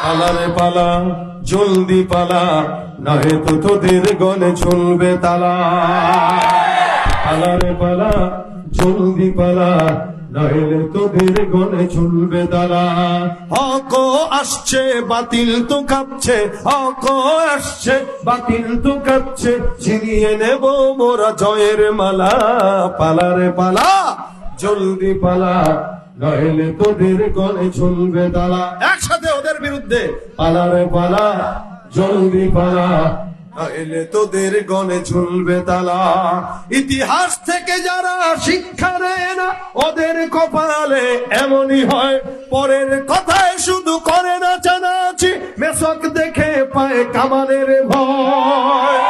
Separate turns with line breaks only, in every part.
পালারে পালা জলদি পালা, নহে তো তোদের গলে চলবে তালা। পালারে পালা জলদি পালা, নইলে তোদের গলে চলবে তালা। হক আসছে বাতিল তো কাঁপছে, হক আসছে বাতিল তো কাঁপছে, ছিনিয়ে নেব মোরা জয়ের মালা। পালারে পালা জলদি পালা, নইলে তোদের গলে চলবে তালা। একসাথে ওদের বিরুদ্ধে পালারে পালা জলদি পালা, নইলে তোদের গলে চলবে তালা। ইতিহাস থেকে যারা শিক্ষা নেয় না, ওদের কপালে এমনই হয়। পরের কথায় শুধু করে না চানাচি, মেসক দেখে পায় কামানের ভয়।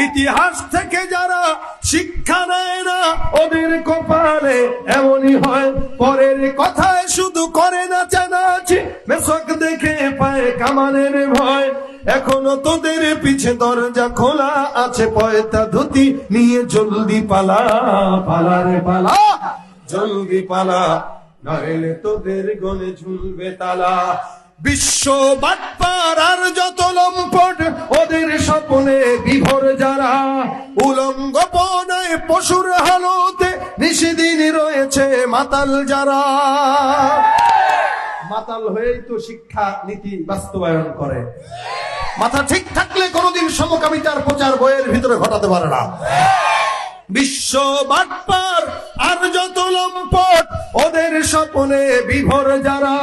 ইতিহাস থেকে যারা শিক্ষা নেয় না, ওদের কপালে এমনই হয়। পরের কথায় শুধু করে না চানাচি, মেসক দেখে পায় কামানের ভয়। এখনো তোদের পিছে দরজা খোলা আছে, পয়তা ধুতি নিয়ে জলদি পালা। পালারে পালা জলদি পালা, নইলে তোদের গলে ঝুলবে তালা। বিশ্ব বাটপার আর যত লম্পট, ওদের স্বপ্নে বিভোর যারা। উলঙ্গ পনায় পশুর হালতে নিষেদিন রয়েছে মাতাল যারা। মাতাল হয়েই তো শিক্ষা নীতি বাস্তবায়ন করে। মাথা ঠিক থাকলে কোনোদিন সমকামিতার প্রচার বইয়ের ভিতরে ঘটাতে পারে না। বিশ্ব বাটপার আর যত লম্পট, ওদের স্বপ্নে বিভোর যারা।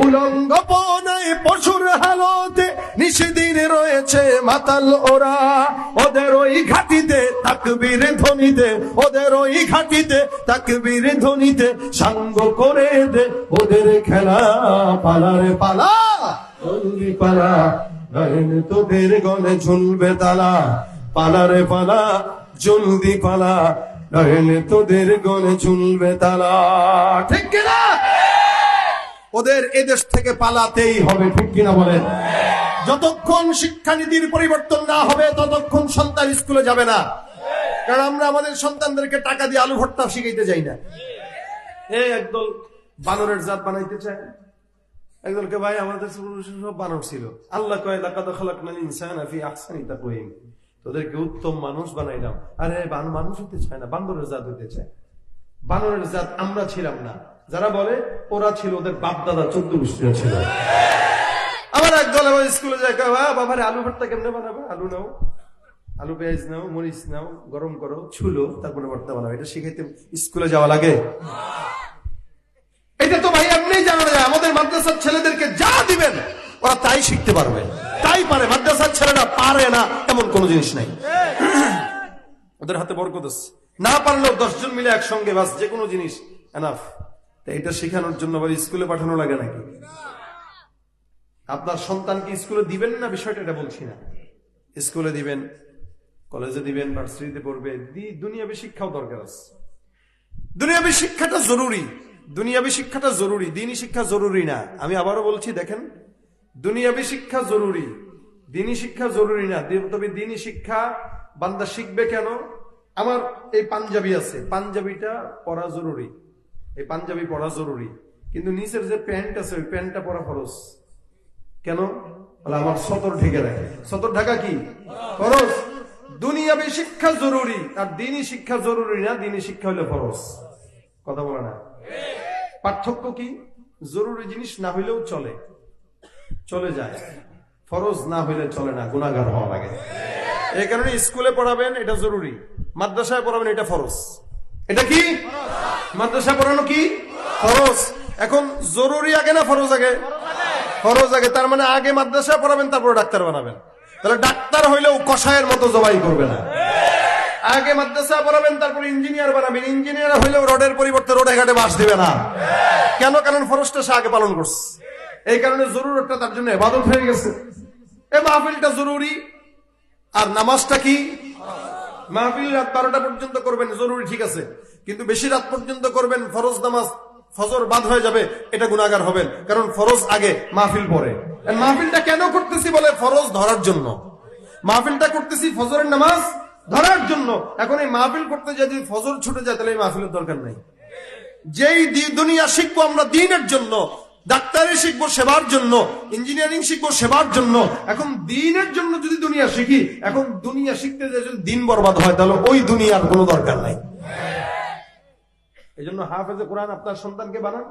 উলঙ্গ পনায় পশুর হালতে নিষেদিন রয়েছে মাতাল ওরা। ওদের ওই ঘাটিতে তাকবীর ধ্বনিতে, ওদের ওই ঘাটিতে তাকবীর ধ্বনিতে সাঙ্গ করে দে ওদের খেলা। পালারে পালা জলদি পালা, নইলে তোদের গলে ঝুলবে তালা। পালারে পালা জলদি পালা, নইলে তোদের গলে ঝুলবে তালা। ঠিক কিনা? ওদের এদেশ থেকে পালাতেই হবে, ঠিক কিনা বলেন? যতক্ষণ শিক্ষানীতির পরিবর্তন না হবে, ততক্ষণ সন্তান স্কুলে যাবে না। কারণ আমরা আমাদের সন্তানদেরকে টাকা দিয়ে আলু ভর্তা শিখাইতে যাই না। এই একদল বানরের জাত বানাইতে চায়। একদলকে ভাই আমাদের সব বানর ছিল। আল্লাহ কয় লাকাদ খালাকনাল ইনসানা ফি আহসানি তাকওয়িম, তোদেরকে উত্তম মানুষ বানাইলাম। আরে মানুষ হতে চায় না, বান্দরের জাত হতে চায়। বানরের জাত আমরা ছিলাম না। যারা বলে ওরা ছিল, ওদের বাপ দাদা 14 গোষ্ঠীরা ছিল। আমার একদল আমার স্কুলে যায়, বাবারে আলু ভর্তা কেমনে বানাবে? আলু নাও, আলু পেঁয়াজ নাও, মরিচ নাও, গরম করো, ছুলো, তারপরে ভর্তা বানাবে। এটা শিখাইতে স্কুলে যাওয়া লাগে? এটা তো ভাই এমনি জানা যায়। আমাদের মাদ্রাসার ছেলেদেরকে যা দিবেন ওরা তাই শিখতে পারবে, তাই পারে। মাদ্রাসার ছেলেরা পারে না এমন কোন জিনিস নাই। ওদের হাতে বরকত আছে। না পারলেও 10 জন মিলে একসঙ্গে বাস যে কোনো জিনিস এনাফ। এটা শেখানোর জন্য আবার স্কুলে পাঠানো লাগে নাকি? আপনার সন্তানকে স্কুলে দিবেন না, বিষয়টা এটা বলছি না। স্কুলে দিবেন, কলেজে দিবেন, ভার্সিটিতে পড়বে, দুনিয়াবী শিক্ষাও দরকার আছে। দুনিয়াবী শিক্ষাটা জরুরি, দুনিয়াবী শিক্ষাটা জরুরি, দ্বীনি শিক্ষা জরুরি না। আমি আবারও বলছি, দেখেন, দুনিয়াবী শিক্ষা জরুরি, দ্বীনি শিক্ষা জরুরি না। তবে দ্বীনি শিক্ষা বান্দা শিখবে কেন? আমার এই পাঞ্জাবি আছে, পাঞ্জাবিটা পরা জরুরি, এই পাঞ্জাবি পরা জরুরি, কিন্তু নিচের যে প্যান্ট আছে ওই প্যান্টটা পরা ফরজ। কেন? আমার সতর ঢেকে রাখে। সতর ঢাকা কি ফরজ? দুনিয়াবী শিক্ষা জরুরি আর দ্বীনি শিক্ষা জরুরি না। দ্বীনি শিক্ষা হলে ফরজ। কথা বলে না? পার্থক্য কি? জরুরি জিনিস না হইলেও চলে, চলে যায়। ফরজ না হইলে চলে না, গুনাহগার হওয়া লাগে। এই কারণে স্কুলে পড়াবেন, এটা জরুরি। মাদ্রাসায় পড়াবেন, এটা ফরজ। এটা কি? মাদ্রাসায় পড়ানো কি ফরজ। এখন জরুরি আগে না ফরজ আগে? ফরজ আগে। তার মানে আগে মাদ্রাসায় পড়াবেন, তারপরে ডাক্তার বানাবেন। তাহলে ডাক্তার হইলেও কসাইয়ের মতো জবাই করবে না। আগে মাদ্রাসা পড়াবেন, তারপর ইঞ্জিনিয়ার বানাবেন। ইঞ্জিনিয়ার হইলেও রডের পরিবর্তে রোডে ঘাটে বাস দিবে না। কেন? কারণ ফরজটা সে আগে পালন করছে। এই কারণে জরুরতটা তার জন্য ইবাদত হয়ে গেছে। এই মাহফিলটা জরুরি, আর নামাজটা কি? মাহফিল রাত 12টা পর্যন্ত করবেন, জরুরি, ঠিক আছে, কিন্তু বেশি রাত পর্যন্ত করবেন, ফরজ নামাজ ফজর বাদ হয়ে যাবে, এটা গুনাহগার হবেন। কারণ ফরজ আগে, মাহফিল পরে। মাহফিলটা কেন করতেছি? বলে ফরজ ধরার জন্য। মাহফিলটা করতেছি ফজরের নামাজ ধরার জন্য। এখন এই মাহফিল করতে যদি ফজর ছুটে যায়, তাহলে এই মাহফিলের দরকার নাই। যেই দুনিয়া শিখবো আমরা দ্বীনের জন্য, ডাক্তারি শিখবো সেবার জন্য, ইঞ্জিনিয়ারিং শিখবো সেবার জন্য। এখন দিনের জন্য যদি দুনিয়া শিখি, এখন দুনিয়া শিখতে যে যদি দিন বরবাদ হয়, তাহলে ওই দুনিয়ার কোনো দরকার নাই। এই জন্য হাফেজে কোরআন আপনার সন্তানকে বানান,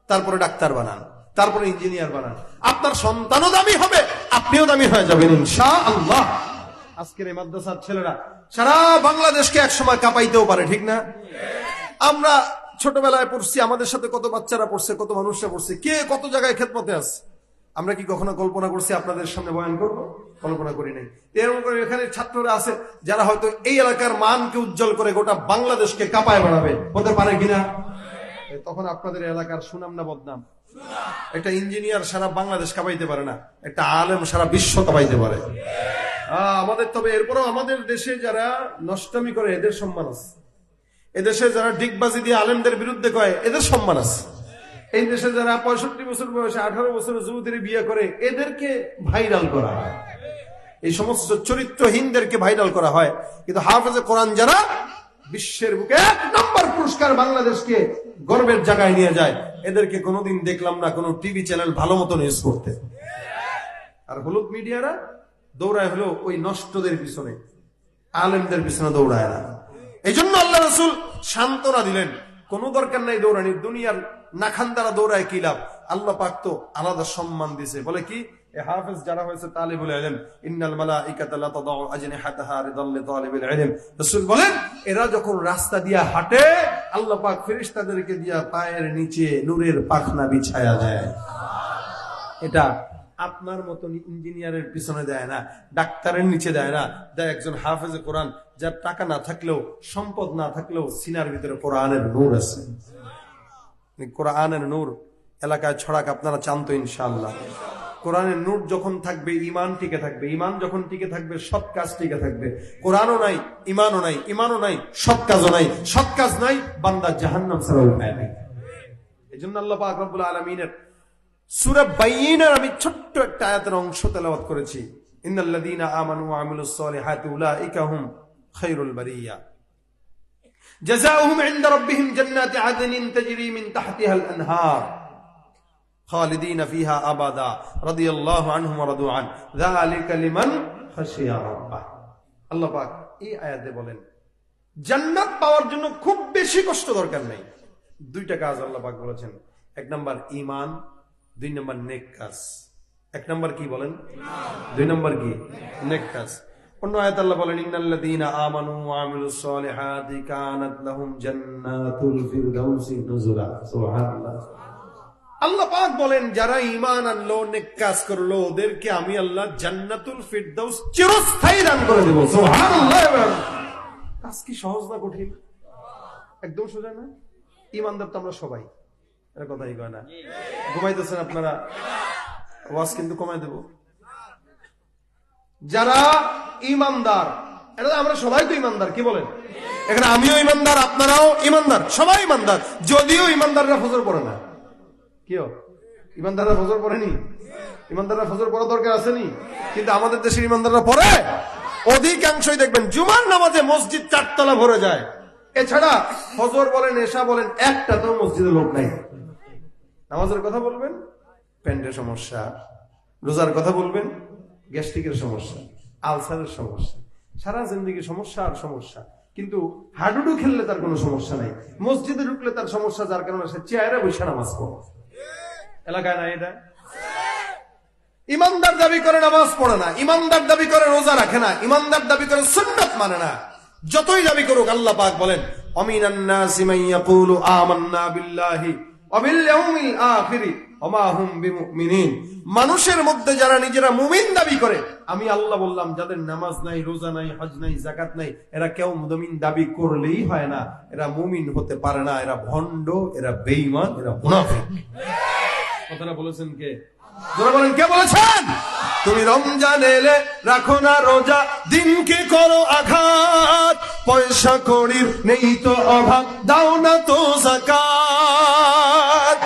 তারপরে ডাক্তার বানান, তারপরে ইঞ্জিনিয়ার বানান। আপনার সন্তানও দামি হবে, আপনিও দামি হয়ে যাবেন ইনশাআল্লাহ। আজকের এই মাদ্রাসার ছেলেরা সারা বাংলাদেশকে একসময় কাঁপাইতেও পারে, ঠিক না? আমরা ছোটবেলায় পড়ছি, আমাদের সাথে কত বাচ্চারা পড়ছে, কত মানুষরা পড়ছে, কে কত জায়গায় খেদমতে আছে। আমরা কি কখনো কল্পনা করছি আপনাদের সামনে বয়ান করবো? কল্পনা করি নাই। এরকম করে এখানে ছাত্ররা আছে যারা হয়তো এই এলাকার মানকে উজ্জ্বল করে গোটা বাংলাদেশকে কাঁপায় বানাবে, হতে পারে কিনা? তখন আপনাদের এলাকার সুনাম না বদনাম? একটা ইঞ্জিনিয়ার সারা বাংলাদেশ কাঁপাইতে পারে না, একটা আলেম সারা বিশ্ব কাঁপাইতে পারে। আমাদের তবে এরপরও আমাদের দেশে যারা নষ্টামি করে এদের সম্মান আছে, এদেশে যারা ডিগবাজি দিয়ে আলেমদের বিরুদ্ধে কয় এদের সম্মান আছে, এই দেশে যারা 65 বছর বয়সে 18 বছরের যুবতীর বিয়ে করে এদেরকে ভাইরাল করা হয়, এই সমস্ত চরিত্রহীনদেরকে ভাইরাল করা হয়। কিন্তু হাফেজে কোরআন যারা বিশ্বের বুকে 1 নম্বর পুরস্কার বাংলাদেশকে গর্বের জায়গায় নিয়ে যায়, এদেরকে কোনোদিন দেখলাম না কোনো টিভি চ্যানেল ভালো মতো নিউজ করতে। আর হলুদ মিডিয়ারা দৌড়ায় হলো ওই নষ্টদের পিছনে, আলেমদের পিছনে দৌড়ায় না। এই জন্য আল্লাহ রাসূল সান্ত্বনা দিলেন, কোন দরকার নাই দৌড়ানির, দুনিয়ার নাখান্দারা দৌড়ায় কি লাভ। আল্লাহ পাক তো আলাদা সম্মান দিছে, বলে কি হাফেজ যারা হয়েছে তালিবুল ইলম, ইন্নাল মালাইকাতা লা তাদাউ আজনিহাতাহা রিদাল লিতালিবিল ইলম। রাসূল বলেন এরা যখন রাস্তা দিয়া হাঁটে, আল্লাহ পাক ফেরেশতাদেরকে দিয়া পায়ের নিচে নূরের পাখনা বিছায়া দেয়। এটা আপনার মতন ইঞ্জিনিয়ারের পিছনে দেয় না, ডাক্তারের নিচে দেয় না, দেয় একজন হাফেজে কোরআন, যার টাকা না থাকলেও, সম্পদ না থাকলেও সিনার ভিতরে কোরআনের নূর আছে। কোরআনের নূর এলাকায় ছড়াক, আপনারা চান তো ইনশাআল্লাহ? কোরআনের নূর যখন থাকবে ঈমান টিকে থাকবে, ঈমান যখন টিকে থাকবে সৎ কাজ টিকে থাকবে। কোরআনও নাই, ঈমানও নাই, ঈমানও নাই, সৎ কাজও নাই, সৎ কাজ নাই, বান্দা জাহান্নাম ছাড়া উপায় নাই। এজন্য আল্লাহ পাক রব্বুল আলামিনের সূরা বাইয়িনার আমি ছোট্ট একটা আয়াতের অংশ তেলাওয়াত করেছি, ইন্নাল্লাযীনা আমানু ওয়া আমিলুস সালিহাতি উলাইকা হুম খায়রুল বারিয়া জাযাউহুম ইনদা রাব্বিহিম জান্নাতু আদনিন তাজরি মিন তাহতিহাল আনহার খালিদিনা ফিহা আবাদা রাদিয়াল্লাহু আনহুম ওয়া রাদু আন যালিকা লিমান খাশিয়া রাব্বাহ। আল্লাহ পাক এই আয়াতে বলেন জান্নাত পাওয়ার জন্য খুব বেশি কষ্ট দরকার নাই। 2টা কাজ আল্লাহ পাক বলেছেন, 1 নাম্বার ঈমান, 2 নাম্বার নেক কাজ। 1 নাম্বার কি বলেন? 2 নাম্বার কি? নেক কাজ। অন্য আয়াত আল্লাহ বলেন ইন্নাল্লাযীনা আমানু ওয়া আমিলুস সালিহাতি কানাত লাহুম জান্নাতুল ফিরদাউসি নুজুলা। সুবহানাল্লাহ। আল্লাহ পাক বলেন যারা ঈমান আনলো, নেক কাজ করলো, ওদেরকে আমি আল্লাহ জান্নাতুল ফিরদাউস চিরস্থায়ী দান করে দেব। সুবহানাল্লাহ। কাজ কি সহজ না কঠিন? একদম সোজা না? ঈমানদার তো আমরা সবাই, এর কথাই কয় না। ঘুমাইতেছেন আপনারা, ওয়াজ কিন্তু কমাই দেব। যারা ঈমানদার, এটা আমরা সবাই তো ঈমানদার, কি বলেন? এখানে আমিও ঈমানদার, আপনারাও ঈমানদার, সবাই ঈমানদার। যদিও ঈমানদাররা ফজর পড়ে না। কেউ ঈমানদাররা ফজর পড়েনি? ঈমানদাররা ফজর পড়া দরকার আসেনি? কিন্তু আমাদের দেশের ঈমানদাররা পড়ে। অধিকাংশই দেখবেন জুমার নামাজে মসজিদ 4 তলা ভরে যায়, এছাড়া ফজর বলেন, এশা বলেন, একটা তো মসজিদে লোক নাই। নামাজের কথা বলবেন, প্যান্টের সমস্যা, রোজার কথা বলবেন, গ্যাস্ট্রিকের সমস্যা, আলসারের সমস্যা, সারা জিন্দেগি সমস্যা আর সমস্যা। কিন্তু হাডুডু খেললে তার কোনো সমস্যা নাই, মসজিদে ঢুকলে তার সমস্যা, যার কারণে সে চেয়ারে বসে নামাজ পড়ে। এলাকায় নাই এটা? ইমানদার দাবি করে নামাজ পড়ে না, ইমানদার দাবি করে রোজা রাখে না, ইমানদার দাবি করে সুন্নাত মানে না। যতই দাবি করুক, আল্লাহ পাক বলেন আমিনান নাসি মান ইয়াকুলু আমান্না বিল্লাহি ওয়া বিল ইয়াউমিল আখিরি ওয়া মা হুম বিমুমিনিন। মানুষের মধ্যে যারা নিজেরা মুমিন দাবি করে, আমি আল্লাহ বললাম যাদের নামাজ নাই, রোজা নাই, হজ নাই, যাকাত নাই, এরা কেউ মুমিন দাবি করলেই হয় না, এরা মুমিন হতে পারে না, এরা ভণ্ড, এরা বেঈমান, এরা মুনাফিক। কথাটা বলেছেন কে? যারা বলেন কে বলেছেন? তুমি রমজান এলে রাখো না রোজা, দিনকে করো আঘাত, পয়সা কড়ির নেই তো অভাব, দাও না তো যাকাত।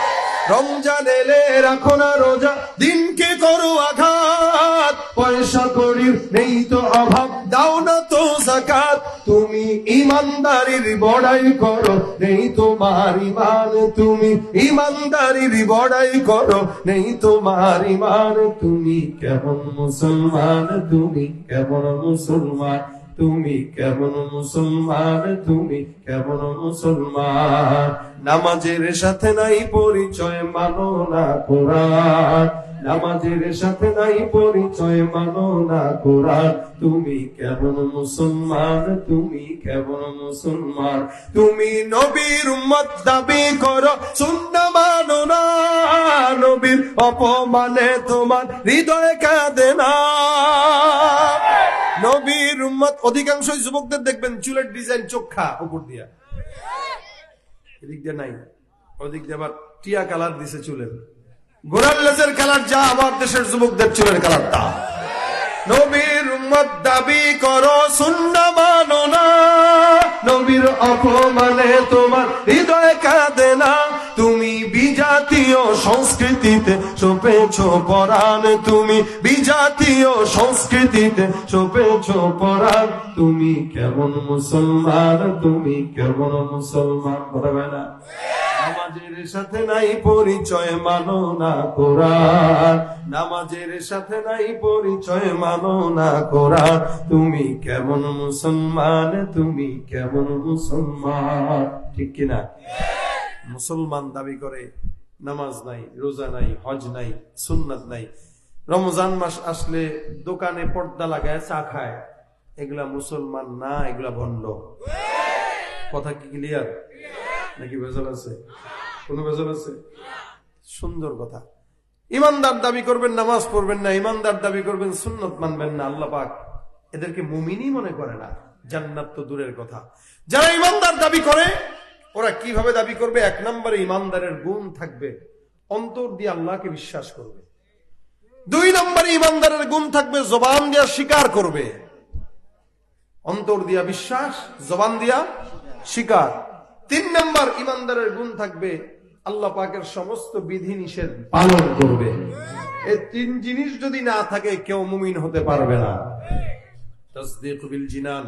রমজান এলে রাখো না রোজা, দিনকে করো আঘাত, পয়সা কড়ির নেই তো অভাব, দাও না তো যাকাত। তুমি ইমানদারির বড়াই করো, নেই তোমার ইমান তুমি, ইমানদারির বড়াই করো, নেই তোমার ইমান তুমি। কেমন মুসলমান তুমি, কেমন মুসলমান তুমি, কেমন মুসলমান তুমি, কেমন মুসলমান। নামাজের সাথে নাই পরিচয়, মানো না কোরআন, নামাজের সাথে নাই পরিচয়, মানো না কোরআন। তুমি কেমন মুসলমান তুমি, কেমন মুসলমান। তুমি নবীর উম্মত দাবি করো, সুন্নাহ মানো না, নবীর অপমানে তোমার হৃদয় কাঁদে না। নবীর উম্মত, অধিকাংশ যুবকদের দেখবেন চুলের ডিজাইন চোখা উপর দিয়া, এদিক দিয়ে নাই, ওদিক দিয়ে আবার টিয়া কালার দিছে চুলের, গোড়ার লেজের কালার যা আমার দেশের যুবকদের চুলের কালারটা। নবীর উম্মত দাবি করো, সুন্নাহ মানো না, নবীর অপমানে তোমার হৃদয় কাঁদে না। তুমি বিজাতীয় সংস্কৃতিতে সপেছ পরাণ, তুমি বিজাতীয় সংস্কৃতিতে সপেছ পরাণ। তুমি কেমন মুসলমান তুমি, কেমন মুসলমান। বলবে না নামাজের সাথে নাই পরিচয়, মানো না কোরআন, নামাজের সাথে নাই পরিচয়, মানো না কোরআন। তুমি কেমন মুসলমান তুমি, কেমন মুসলমান। ঠিক কিনা? মুসলমান দাবি করে, নামাজ নাই, রোজা নাই, হজ নাই, সুন্নাত নাই, রমজান মাস আসলে দোকানে পর্দা লাগায় চা খায়, এগুলা মুসলমান না, এগুলা ভণ্ড। কথা কি ক্লিয়ার নাকি ভেজাল আছে? কোন ভেজাল আছে? সুন্দর কথা। ইমানদার দাবি করবেন, নামাজ পড়বেন না, ইমানদার দাবি করবেন, সুন্নত মানবেন না, আল্লাহ পাক এদেরকে মুমিনই মনে করে না, জান্নাত তো দূরের কথা। যারা ইমানদার দাবি করে ওরা কিভাবে দাবি করবে? এক নম্বরে ইমানদারের গুণ থাকবে, অন্তর দিয়ে আল্লাহকে বিশ্বাস করবে। দুই নম্বরে ইমানদারের গুণ থাকবে, জবান দিয়া স্বীকার করবে। অন্তর দিয়া বিশ্বাস, জবান দিয়া স্বীকার। তিন নম্বর ইমানদারের গুণ থাকবে, আল্লাহ পাকের সমস্ত বিধি নিষেধ পালন করবে। এই তিন জিনিস যদি না থাকে কেউ মুমিন হতে পারবে না। তাসদীক বিল জিনান,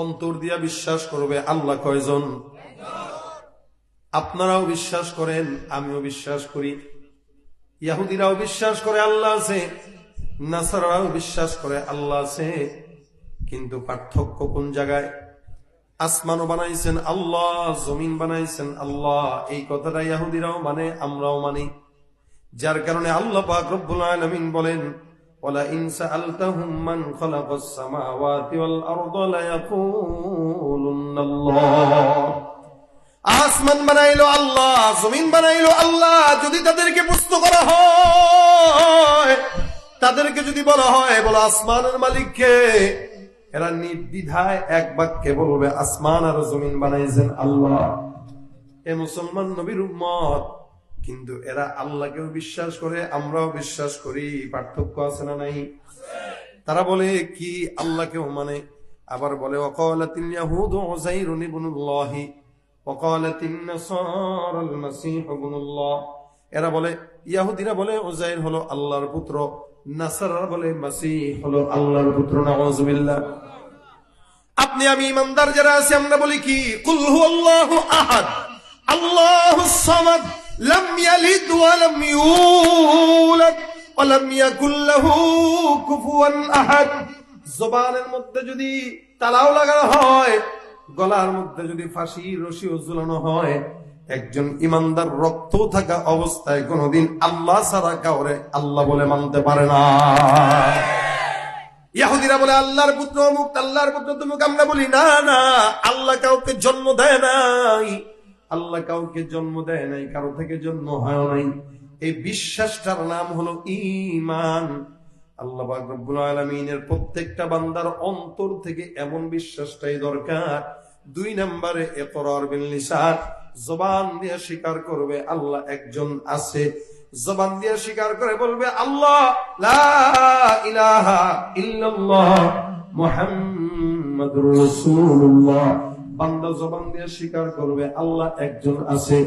অন্তর দিয়া বিশ্বাস করবে আল্লাহ কয়জন। আপনারাও বিশ্বাস করেন, আমিও বিশ্বাস করি, ইহুদিরাও বিশ্বাস করে আল্লাহ আছে, নাসারাও বিশ্বাস করে আল্লাহ আছে। কিন্তু পার্থক্য কোন জায়গায়? আসমানও বানাইছেন আল্লাহ, জমিন বানাইছেন আল্লাহ, এই কথাটা ইহুদিরাও মানে, আমরাও মানি। যার কারণে আল্লাহ পাক রব্বুল আলামিন বলেন, ওয়ালা ইন সাআলতাহুম মান খালাকাস সামাওয়াতি ওয়াল আরদা লায়াকুলুন্নাল্লাহ। আসমান বানাইলো আল্লাহ, জমিন বানাইলো আল্লাহ। যদি তাদেরকে প্রশ্ন করা হয়, তাদেরকে যদি বলা হয় বলো আসমানের মালিক কে, এরা নির্দ্বিধায় এক বাক্যে বলবে আসমান আর জমিন বানাইছেন আল্লাহ। এ মুসলমান নবীর উম্মত, কিন্তু এরা আল্লাহকেও বিশ্বাস করে, আমরাও বিশ্বাস করি। পার্থক্য আছে না নাই? তারা বলে কি আল্লাহকেও মানে, আবার বলে ওয়াকালাতিল ইয়াহুদু উযাইরুন ইবনুল্লাহ ওয়াকালাতিন নাসারাল মাসীহ ইবনুল্লাহ। এরা বলে, ইহুদিরা বলে উযাইর হলো আল্লাহর পুত্র, নাসারা বলে মাসীহ হলো আল্লাহর পুত্র। নাউযুবিল্লাহ। আপনি আমি ইমানদার যারা আছি আমরা বলি কি, কুল হুয়াল্লাহু আহাদ আল্লাহুস সামাদ লাম ইয়ালিদ ওয়া লাম ইউলাদ ওয়া লাম ইয়াকুল লাহু কুফুয়ান আহাদ। জবানের মধ্যে যদি তালাও লাগানো হয়, গলার মধ্যে যদি ফাঁসির রশিও ঝুলানো হয়, একজন ইমানদার রক্ত থাকা অবস্থায় কোনদিন আল্লাহ ছাড়া কাউরে আল্লাহ বলে মানতে পারে না। ইহুদিরা বলে আল্লাহর পুত্র অমুক, আল্লাহর পুত্র তমুক। আমরা বলি না না, আল্লাহ কাউকে জন্ম দেয় নাই, আল্লাহ কাউকে জন্ম দেয় নাই, কারো থেকে জন্ম হয় নাই। এই বিশ্বাসটার নাম হলো ঈমান। আল্লাহ পাক রব্বুল আলামিনের প্রত্যেকটা বান্দার অন্তর থেকে এমন বিশ্বাসটাই দরকার। দুই নম্বরে ইকরার বিল লিসান, জবান দিয়ে স্বীকার করবে আল্লাহ একজন আছে, জবান দিয়ে স্বীকার করে বলবে আল্লাহ লা ইলাহা ইল্লাল্লাহ মুহাম্মাদুর রাসূলুল্লাহ। বান্দা জবান দিয়ে স্বীকার করবে আল্লাহ একজন আছে,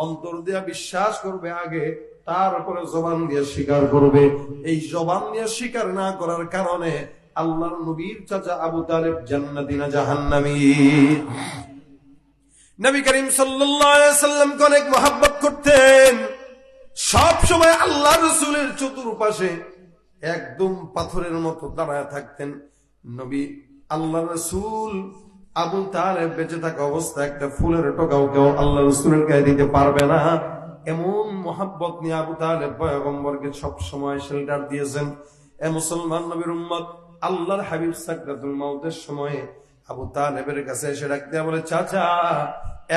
অন্তর দিয়ে বিশ্বাস করবে আগে, তারপরে জবান দিয়ে স্বীকার করবে। এই জবান দিয়ে স্বীকার না করার কারণে আল্লাহর নবীর চাচা আবু তালেব জান্নাতি না জাহান্নামী? নবী করিম সাল্লাল্লাহু আলাইহি ওয়াসাল্লামকে অনেক মহব্বত করতেন। সব সময় আল্লাহ রাসূলের চতুর্পাশে একদম পাথরের মতো দাঁড়ায় থাকতেন। নবী আল্লাহ রাসূল আবু তালেব বেঁচে থাকা অবস্থা একটা ফুলের টোকাও কেউ আল্লাহ রাসূলের গায়ে দিতে পারবে না, এমন মহব্বত নিয়ে আবু তালেব পয়গম্বরকে সব সময় শেল্টার দিয়েছেন। এ মুসলমান নবীর উম্মত, আল্লাহর হাবিব সাকরাতুল মাউতের সময়ে আবু তালেবের কাছে এসে ডাক দেয়া বলে, চাচা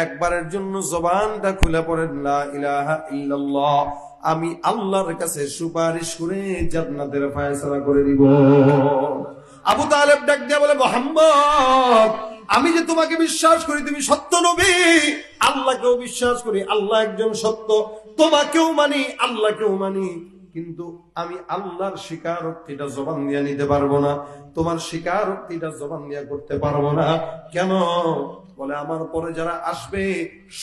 একবারের জন্য জবানটা খুলে পড়েন লা ইলাহা ইল্লাল্লাহ, আমি আল্লাহর কাছে সুপারিশ করে জান্নাতের ফয়সালা করে দিব। আবু তালেব ডাক দেয়া বলে, মুহাম্মদ আমি যে তোমাকে বিশ্বাস করি তুমি সত্য নবী, আল্লাহকেও বিশ্বাস করি আল্লাহ একজন সত্য, তোমাকেও মানি আল্লাহকেও মানি, কিন্তু আমি আল্লাহর স্বীকারোক্তিটা জবান দিয়ে নিতে পারবো না, তোমার স্বীকারোক্তিটা জবান দিয়ে করতে পারবো না। কেন? বলে আমার পরে যারা আসবে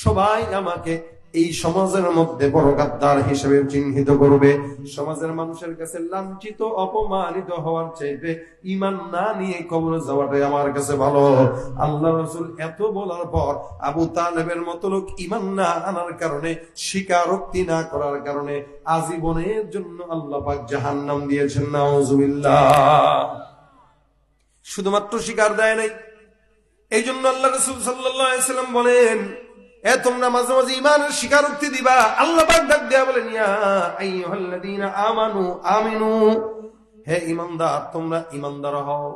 সবাই আমাকে এই সমাজের মধ্যে বড় গাদ্দার হিসেবে চিহ্নিত করবে। সমাজের মানুষের কাছে লাঞ্ছিত অপমানিত হওয়ার চাইতে ঈমান না নিয়ে কবরে যাওয়াটাই আমার কাছে ভালো। আল্লাহ রাসূল এত বলার পর আবু তালেবের মতো লোক ঈমান না আনার কারণে, স্বীকারোক্তি না করার কারণে আজীবনের জন্য আল্লাহ পাক জাহান্নাম দিয়েছেন। নাউযুবিল্লাহ। শুধুমাত্র স্বীকার দেয় নাই, এই জন্য আল্লাহ রাসূল সাল্লাল্লাহু আলাইহি ওয়াসাল্লাম বলেন, এ তোমরা মাঝে মাঝে ইমানের স্বীকারোক্তি দিবা। আল্লাহ পাক ডাক দেয়া বলেন, ইয়া আইয়ুহাল্লাযীনা আমানু আমিনু, হে ঈমানদার তোমরা ঈমানদার হও।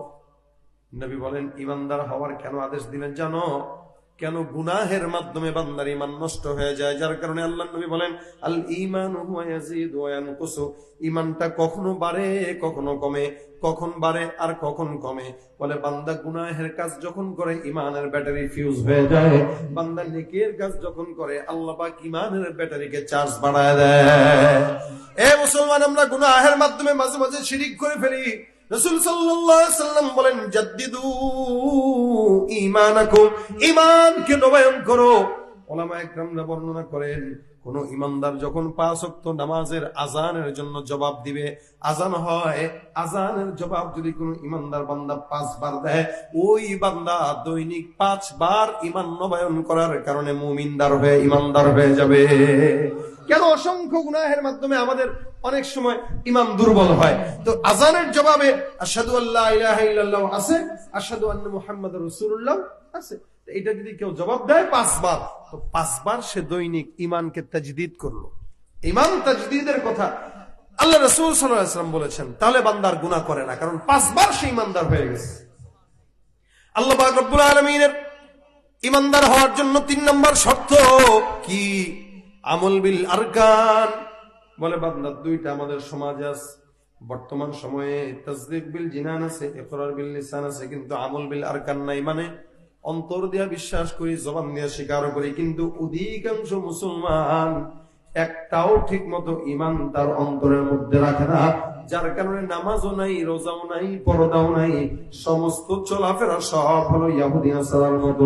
নবী বলেন, ঈমানদার হওয়ার কেন আদেশ দিলেন জানো? কেন? গুনাহের মাধ্যমে বান্দার ঈমান নষ্ট হয়ে যায়, যার কারণে আল্লাহ নবী বলেন, আল ঈমানু হুয়া ইয়াজিদু ওয়া ইয়ানকুসু, ঈমানটা কখনো বাড়ে কখনো কমে, কখন বাড়ে আর কখন কমে। বলে বান্দা গুনাহের কাজ যখন করে ঈমানের ব্যাটারি ফিউজ হয়ে যায়, বান্দা নেকির কাজ যখন করে আল্লাহ পাক ঈমানের ব্যাটারিকে চার্জ বাড়ায় দেয়। এ মুসলমান, আমরা গুনাহের মাধ্যমে মাঝে মাঝে শিরিক করে ফেলি। রাসূল সাল্লাল্লাহু আলাইহি ওয়াসাল্লাম বলেন, জাদ্দিদু ঈমানাকুম, ঈমানকে নবায়ন করো। উলামায়ে কেরামরা বর্ণনা করেন, কোন ঈমানদার যখন 5 ওয়াক্ত নামাজের আযানের জন্য জবাব দিবে, আযান হয়, আযানের জবাব যদি কোন ঈমানদার বান্দা 5 বার দেয়, ওই বান্দা দৈনিক 5 বার ঈমান নবায়ন করার কারণে মুমিনদার হয়ে ঈমানদার হয়ে যাবে। কেন? অসংখ্য গুনাহের মাধ্যমে আমাদের অনেক সময় ঈমান দুর্বল হয়। তো আযানের জবাবে আশহাদু আল্লা ইলাহা ইল্লাল্লাহ আছে, আশহাদু আন্না মুহাম্মাদুর রাসূলুল্লাহ আছে, এটা যদি কেউ জবাব দেয় 5 বার, তো 5 বার সে দৈনিক ঈমানকে তাজদীদ করলো। ঈমান তাজদীদের কথা আল্লাহ রাসূল সাল্লাল্লাহু আলাইহি ওয়াসাল্লাম বলেছেন, তাহলে বান্দার গুনাহ করে না, কারণ 5 বার সে ঈমানদার হয়ে গেছে। আল্লাহ পাক রব্বুল আলামিনের ঈমানদার হওয়ার জন্য 3 নম্বর শর্ত কি? আমল বিল আরকান। বলে বান্দা দুইটা আমাদের সমাজে আছে, বর্তমান সময়ে তাসদীক বিল জিনান আছে, ইকরার বিল লিসান আছে, কিন্তু আমল বিল আরকান নাই। মানে অন্তর দিয়া বিশ্বাস করি, জবান দিয়া স্বীকার করি, কিন্তু অধিকাংশ মুসলমান একটাও ঠিক মতো ঈমান তার অন্তরের মধ্যে রাখে না, যার কারণে নামাজও নাই, রোজাও নাই, পর্দাও নাই, সমস্ত চলাফেরা সব হলো ইহুদি নাসারার মতো।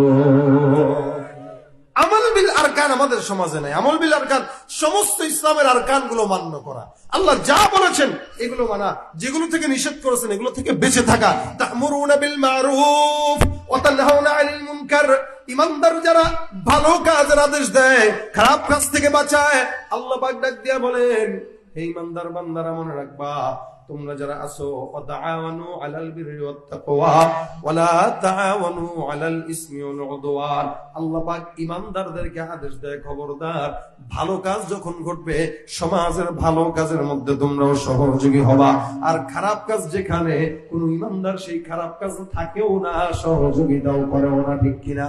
আমল বিল আরকান আমাদের সমাজে নাই। আমল বিল আরকান সমস্ত ইসলামের আরকান গুলো মান্য করা, আল্লাহ যা বলেছেন এগুলো মানা, যেগুলো থেকে নিষেধ করেছেন এগুলো থেকে বেঁচে থাকা। তা'মুরুনা বিল মারুফ ওয়া তানহাউনা আনিল মুনকার। ঈমানদার যারা ভালো কাজের আদেশ দেয়, খারাপ কাজ থেকে বাঁচায়, আল্লাহ পাক ডাক দিয়া বলেন, হে ঈমানদার বান্দারা মনে রাখবা, তোমরা যারা আছো, ওয়াতাআওয়ানু আলাল বিররি ওয়াত তাকওয়া ওয়া লা তাআওয়ানু আলাল ইসমি ওয়াল উদওয়ান। আল্লাহ পাক ঈমানদারদেরকে আদেশ দেয়, খবরদার ভালো কাজ যখন ঘটবে সমাজের ভালো কাজের মধ্যে তোমরাও সহযোগী হবা, আর খারাপ কাজ যেখানে কোন ঈমানদার সেই খারাপ কাজ থাকেও না, সহযোগিতাও করেও না। ঠিক কিনা?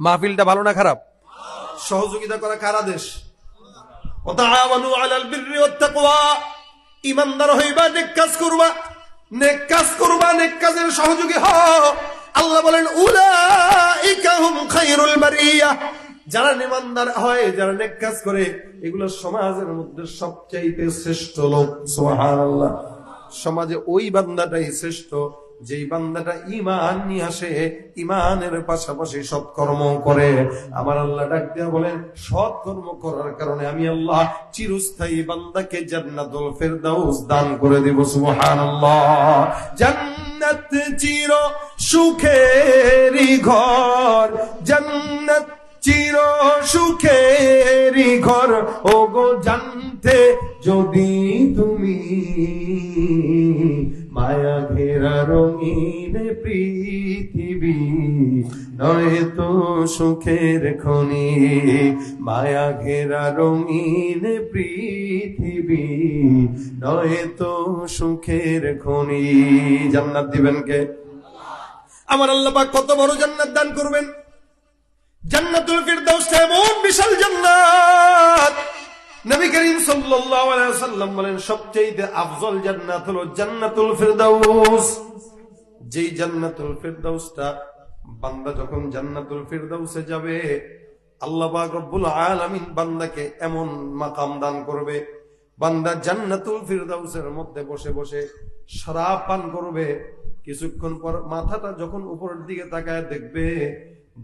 মাহফিলটা ভালো না খারাপ? সহযোগিতা করা কার আদেশ? ওয়াতাআওয়ানু আলাল বিররি ওয়াত তাকওয়া। ঈমানদার হইবা, নেক কাজ করবা, নেক কাজ করবা, নেক কাজের সহযোগী হও। আল্লাহ বলেন, উলাইকা হুম খায়রুল বারিয়া। যারা ঈমানদার হয়, যারা নেক কাজ করে, এগুলো সমাজের মধ্যে সবচাইতে শ্রেষ্ঠ লোক। সুবহানাল্লাহ। সমাজে ওই বান্দাটাই শ্রেষ্ঠ যেই বান্দাটা ঈমান নিয়ে আসে, ঈমানের পাশাপাশি সৎকর্ম করে, আমার আল্লাহ ডাক দিয়া বলেন সৎকর্ম করার কারণে আমি আল্লাহ চিরস্থায়ী বান্দাকে জান্নাতুল ফেরদাউস দান করে দেব। সুবহানাল্লাহ। জান্নাত চির সুখেরই ঘর, জান্নাত চির সুখেরই ঘর, ও গো জানতে যদি তুমি, মায়া ঘেরা রঙিন পৃথিবী নয় তো সুখের খনি, মায়া ঘেরা রঙিন পৃথিবী নয় তো সুখের খনি। জান্নাত দিবেন কে? আমার আল্লাহ পাক কত বড় জান্নাত দান করবেন। জান্নাতুল ফিরদাউস এমন বিশাল জান্নাত, নবী করিম সাল্লাল্লাহু আলাইহি ওয়াসাল্লাম বলেন সবচেয়ে আফজল জান্নাত হলো জান্নাতুল ফিরদাউস। যেই জান্নাতুল ফিরদাউসটা বান্দা যখন জান্নাতুল ফিরদাউসে যাবে, আল্লাহ পাক রব্বুল আলামিন বান্দাকে এমন মাকাম দান করবে, বান্দা জান্নাতুল ফিরদাউসের মধ্যে বসে বসে শরাব পান করবে। কিছুক্ষণ পর মাথাটা যখন উপরের দিকে তাকায় দেখবে,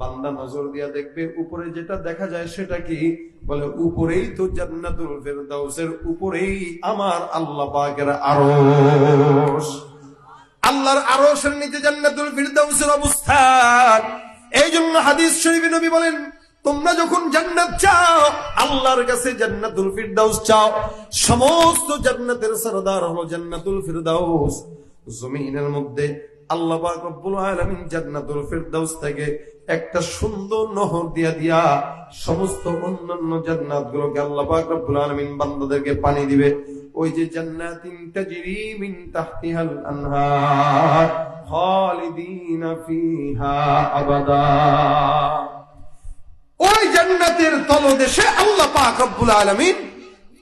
বান্দা নজর দিয়া দেখবে উপরে যেটা দেখা যায় সেটা কি? বলে উপরেই তো জান্নাতুল ফিরদাউসের উপরেই আমার আল্লাহ পাকের আরশ। আল্লাহর আরশের নিচে জান্নাতুল ফিরদাউসের অবস্থান। এই জন্য হাদিস শরীফে নবী বলেন তোমরা যখন জান্নাত চাও, আল্লাহর কাছে জান্নাতুল ফিরদাউস চাও। সমস্ত জান্নাতের সরদার হলো জান্নাতুল ফিরদাউস। জমিনের মধ্যে আল্লাহ পাক রব্বুল আলামিন জান্নাতুল ফিরদাউস থেকে একটা সুন্দর নহর দিয়া দিয়া সমস্ত অন্যান্য জান্নাতগুলোকে আল্লাহ পাক রব্বুল আলামিন বান্দাদেরকে পানি দিবে। ওই যে জান্নাতিন তাজরি মিন তাহতিহাল আনহার খালিদিনা ফিহা আবাদা, ওই জান্নাতের তলদেশে আল্লাহ পাক রব্বুল আলামিন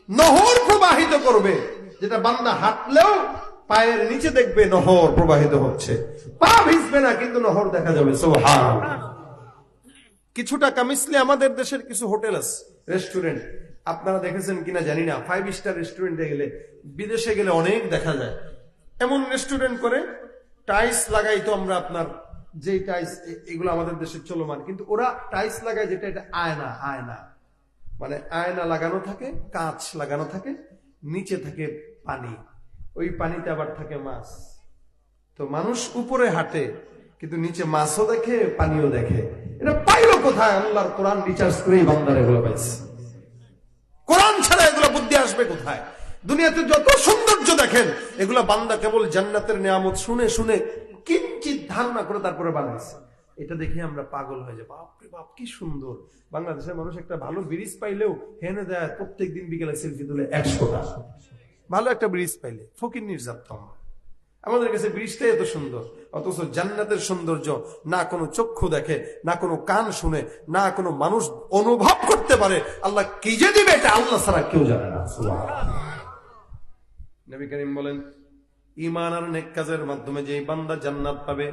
নহর প্রবাহিত করবে, যেটা বান্দা হাঁটলেও পায়ের নিচে দেখবে নহর প্রবাহিত হচ্ছে, পা ভিজবে না কিন্তু নহর দেখা যাবে। সুবহানাল্লাহ। কিছু টাকা মিশলে আমাদের দেশের কিছু হোটেল আছে, রেস্টুরেন্ট, আপনারা দেখেছেন কিনা জানি না, 5 স্টার রেস্টুরেন্টে গেলে, বিদেশে গেলে অনেক দেখা যায় এমন রেস্টুরেন্ট করে টাইলস লাগাই। তো আমরা আপনার যে টাইলস এগুলো আমাদের দেশে চলমান, কিন্তু ওরা টাইলস লাগায় যেটা, এটা আয়না, আয়না মানে আয়না লাগানো থাকে, কাঁচ লাগানো থাকে, নিচে থাকে পানি, ওই পানিতে আবার থাকে মাছ। তো মানুষ উপরে হাঁটে কিন্তু নিচে মাছও দেখে, পানিও দেখে। এটা পাইলো কোথায়? আল্লাহর কোরআন রিচার্জ করেই বান্দারা এগুলো পাইছে। কোরআন ছাড়া এগুলো বুদ্ধি আসবে কোথায়? দুনিয়াতে যত সৌন্দর্য দেখেন, এগুলো বান্দা কেবল জান্নাতের নিয়ামত শুনে শুনে কিঞ্চিত ধারণা করে তারপরে বানাইছে। এটা দেখে আমরা পাগল হয়ে যাই, বাপ রে বাপ কি সুন্দর। বাংলাদেশের মানুষ একটা ভালো ব্রিজ পাইলেও হেনে দেয়, প্রত্যেক দিন বিকেলে সেলফি তুলে 100টা। ভালো একটা ব্রিজ পাইলে ফকির নির্যাত। আমাদের কাছে ব্রিজটাই এত সুন্দর, অথচ জান্নাতের সৌন্দর্য না কোনো চক্ষু দেখে, না কোনো কান শুনে, না কোনো মানুষ অনুভব করতে পারে। আল্লাহ কি যে দিবে এটা আল্লাহ ছাড়া কেউ জানে না। নবী করিম বলেন ঈমান আর নেক কাজের মাধ্যমে যে বান্দা জান্নাত পাবে,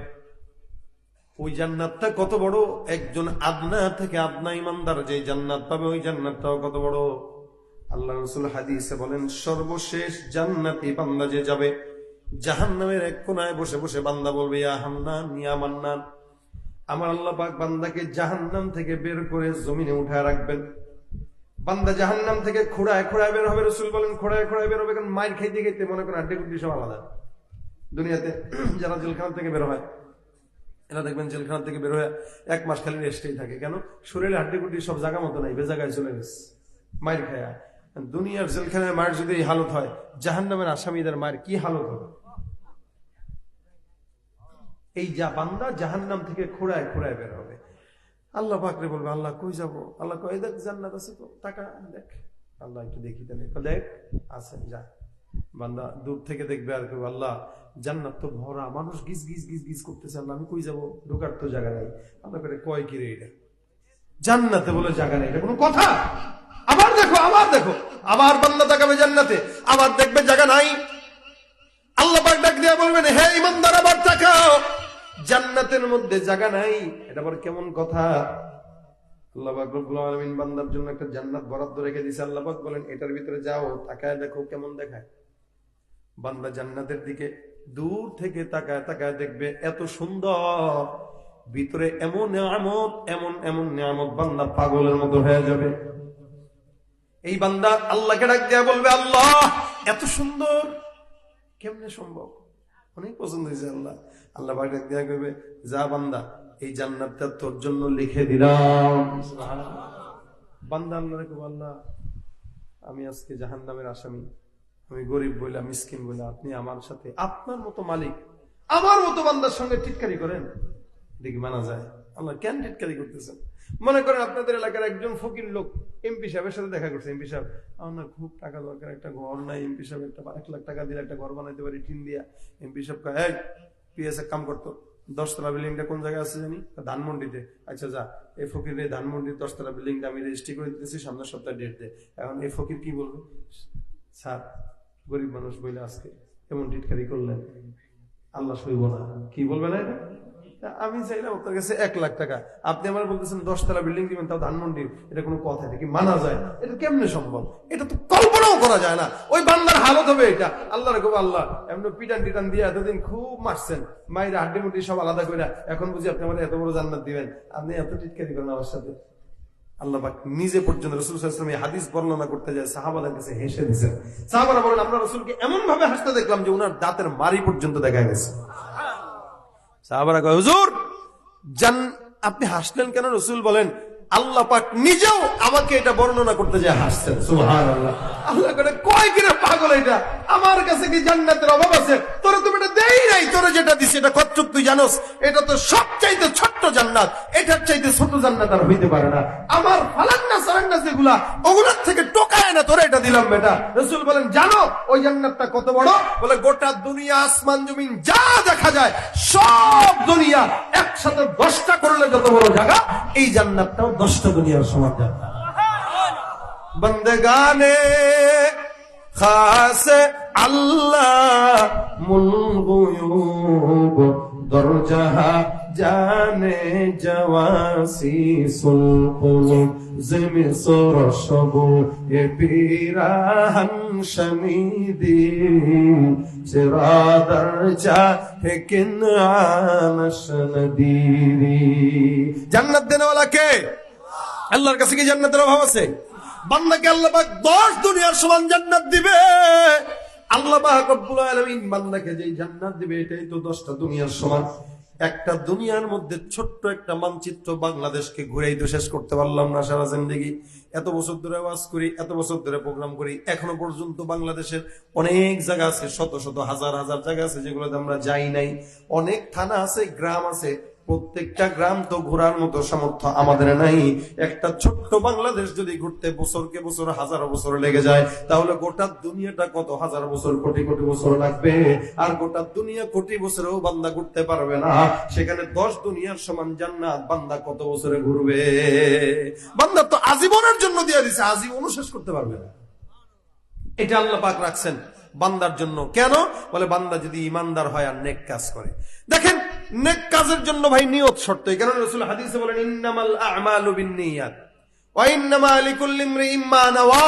ওই জান্নাতটা কত বড়। একজন আদনা থেকে আদনা ঈমানদার যে জান্নাত পাবে, ওই জান্নাতটাও কত বড়। আল্লাহ রাসূল হাদিসে বলেন সর্বশেষ জান্নাতি বান্দা যে যাবে, জাহান্নামের এক কোনায় বসে বসে বান্দা বলবে ইয়া হান্নান ইয়া মান্নান। আমার আল্লাহ পাক বান্দাকে জাহান্নাম থেকে বের করে জমিনে উঠায় রাখবেন। বান্দা জাহান্নাম থেকে খোঁড়ায় খোঁড়ায় বের হবে। রাসূল বলেন খোঁড়ায় খোঁড়ায় বের হবে, কারণ মাইর খাইতে খাইতে মনে করেন আড্ডি গুড্ডি সব আলাদা। দুনিয়াতে যারা জেলখানা থেকে বের হয়, এরা দেখবেন জেলখানা থেকে বের হয়ে 1 মাস খালি রেস্টেই থাকে। কেন? শরীরে হাড্ডি গুড্ডি সব জায়গা মতো নাই, বেজাগায় চলে গেছে মাইর খায়া। দুনিয়ার জেলখানায় মায়ের যদি এই হালত হয়, জাহান্নামের আসামিদের মায়ের কি হালত হবে? এই যা বান্দা জাহান্নাম থেকে খোঁড়ায় খোঁড়ায় বের হবে। আল্লাহ পাকরে বলবে আল্লাহ কই যাবো? আল্লাহ কই দেখ জান্নাত আছে তো, টাকা দেখ। আল্লাহ একটু দেখি তাহলে, দেখ আছে, যা। বান্দা দূর থেকে দেখবে আর কেউ, আল্লাহ জান্নাত তো ভরা, মানুষ গিজ গিজ গিজ গিজ করতেছে, আল্লাহ আমি কই যাবো? ঢোকার তো জায়গা নাই। আল্লাহ করে কয় কি রে এটা? জান্নাতে বলে জায়গা নেই, এটা কোনো কথা? আবার দেখো, আবার দেখো, আবার বান্দা তাকাবে জান্নাতে, আবার দেখবে জায়গা নাই। আল্লাহ পাক ডাক দিয়া বলবেন হে ঈমানদার আবার তাকাও, জান্নাতের মধ্যে জায়গা নাই। এটা আবার কেমন কথা? আল্লাহ পাক রব্বুল আলামিন বান্দার জন্য একটা জান্নাত বরাদ্দ রেখে দিয়েছে। আল্লাহ পাক বলেন এটার ভিতরে যাও, তাকায় দেখো কেমন দেখায়। বান্দা জান্নাতের দিকে দূর থেকে তাকায় তাকায় দেখবে এত সুন্দর, ভিতরে এমন নিয়ামত, এমন এমন নিয়ামত, বান্দা পাগলের মতো হয়ে যাবে। এই বান্দা আল্লাহকে ডাক দেয়া বলবে, আল্লাহ এত সুন্দর কেমনে সম্ভব? অনেক পছন্দ হয়েছে আল্লাহ। আল্লাহ পাক ডাক দেয়া করবে, যা বান্দা এই জান্নাতটা তোর জন্য লিখে দিলাম। বান্দা আল্লাহরে কইবে, আল্লাহ আমি আজকে জাহান্নামের আসামি, আমি গরিব বইলা, মিসকিন বইলা, আপনি আমার সাথে আপনার মতো মালিক আমার মতো বান্দার সঙ্গে টিটকারি করেন, দেখি মানা যায়? আল্লাহ কেন টিটকারি করতেছেন? মনে করেন আপনাদের এলাকার একজন ফকির লোক এমপি সাহেবের সাথে দেখা করছে, এমপি সাহেব আমার খুব টাকা দরকার, একটা ঘর নাই, এমপি সাহেব একটা 1 লাখ টাকা দিলে একটা ঘর বানাইতে পারি টিন দিয়া। এমপি সাহেব কয়, পিএস এক কাম করতো, 10 তলা বিল্ডিংটা কোন জায়গায় আছে জানি, ধানমন্ডিতে। আচ্ছা যা, এই ফকির এই ধানমন্ডির 10 তলা বিল্ডিংটা আমি রেজিস্ট্রি করে দিতেছি, সামনের সপ্তাহে ডেট দে। এখন এই ফকির কি বলবে? স্যার গরিব মানুষ বইলে আজকে এমন টিটকারি করলেন, আল্লাহ সইব না। কি বলবে না? আমি চাইলাম আপনার কাছে 1 লাখ টাকা, আপনি আমার বলতেছেন 10 তলা বিল্ডিং দিবেন, তাও ধানমন্ডির। এটা কোনো কথা? এটা কি মানা যায়? এটা কেমনে সম্ভব? এটা তো কল্পনাও করা যায় না। ওই বান্দার হালত হবে এটা। আল্লাহর খুব আল্লাহ এমন পিটান টিটান দিয়ে এতদিন খুব মারছেন, মায়ের হাড্ডি মুড্ডি সব আলাদা করে, এখন বুঝি আপনি আমার এত বড় জান্নাত দিবেন? আপনি এত টিটকারি করেন আমার সাথে? আল্লাহ পাক নিজে পর্যন্ত রাসূল সাল্লাল্লাহু আলাইহি ওয়াসাল্লাম হাদিস বর্ণনা করতে যায়, সাহাবাদের কাছে হেসে দিয়েছেন। সাহাবারা বলেন, আমরা রাসূলকে এমন ভাবে হাসতে দেখলাম যে ওনার দাঁতের মাড়ি পর্যন্ত দেখা গেছে। সাহাবারা কয়, হুজুর আপনি হাসলেন কেন? রাসূল বলেন, আল্লাহ পাক নিজেও আমাকে এটা বর্ণনা করতে যায় হাসছেন। সুবহানাল্লাহ। আল্লাহ করে কয় কিরে পাগল, এটা আমার কাছে কি জান্নাতের অভাব আছে? তোরে তুমি এটা দেই নাই, তোরে যেটা দিছি এটা কতটুকু তুই জানোস? এটা তো সবচাইতে ছোট্ট জান্নাত, এটার চাইতে ছোট জান্নাত আর হইতে পারে না। আমার ফালান্না সারান্না যেগুলা, ওগুলোর থেকে টোকায় না তোরে এটা দিলাম বেটা। রাসূল বলেন, জানো ওই জান্নাতটা কত বড়? বলে, গোটা দুনিয়া আসমান জমিন যা দেখা যায় সব দুনিয়া একসাথে 10টা করলে যত বড় জায়গা, এই জান্নাতটাও 10টা দুনিয়ার সমান জান্নাত। বন্দেগানে খাস আল্লাহ মুলগুয়ুব দরজাহা জানে জওয়াসি সুলকুলুব জিমি সরসবু এ পিরাহান শমিদি চিরাদার চা হেকিন আনশনদিরি। জান্নাত দেনেওয়ালা কে? আল্লাহর কাছে কি জান্নাতের অভাব আছে? বান্দাকে আল্লাহ পাক 10 দুনিয়ার সমান জান্নাত দিবে। আল্লাহ পাক রব্বুল আলামিন বান্দাকে যেই জান্নাত দিবে এটাই তো 10টা দুনিয়ার সমান। একটা দুনিয়ার মধ্যে ছোট্ট একটা মানচিত্র বাংলাদেশকে ঘুরেই তো শেষ করতে পারলাম না সারা জিন্দেগি। এত বছর ধরে ওয়াজ করি, এত বছর ধরে প্রোগ্রাম করি, এখনো পর্যন্ত বাংলাদেশের অনেক জায়গা আছে, শত শত হাজার হাজার জায়গা আছে যেগুলোতে আমরা যাই নাই। অনেক থানা আছে, গ্রাম আছে, প্রত্যেকটা গ্রাম তো ঘোরার মতো সামর্থ্য আমাদের নাই। একটা ছোট্ট বাংলাদেশ যদি ঘুরতে বছরকে বছর, হাজারো বছর লেগে যায়, তাহলে গোটা দুনিয়াটা কত হাজার বছর, কোটি কোটি বছর লাগবে। আর গোটা দুনিয়া কোটি বছরেও বান্দা ঘুরতে পারবে না। সেখানে 10 দুনিয়ার সমান জান্নাত বান্দা কত বছরে ঘুরবে? বান্দা তো আজীবনের জন্য দিয়ে দিছে, আজীবনও শেষ করতে পারবে না। এটা আল্লাহ পাক রাখছেন বান্দার জন্য। কেন? বলে, বান্দা যদি ইমানদার হয় আর নেক কাজ করে। দেখেন, নেক কাজের জন্য ভাই নিয়ত শর্ত। এই কারণে রাসূল হাদিসে বলেন, ইন্নামাল আ'মালু বিন্নিয়াত ওয়া ইন্নামা লিকুল্লি ইমরিইম মা নাওয়া।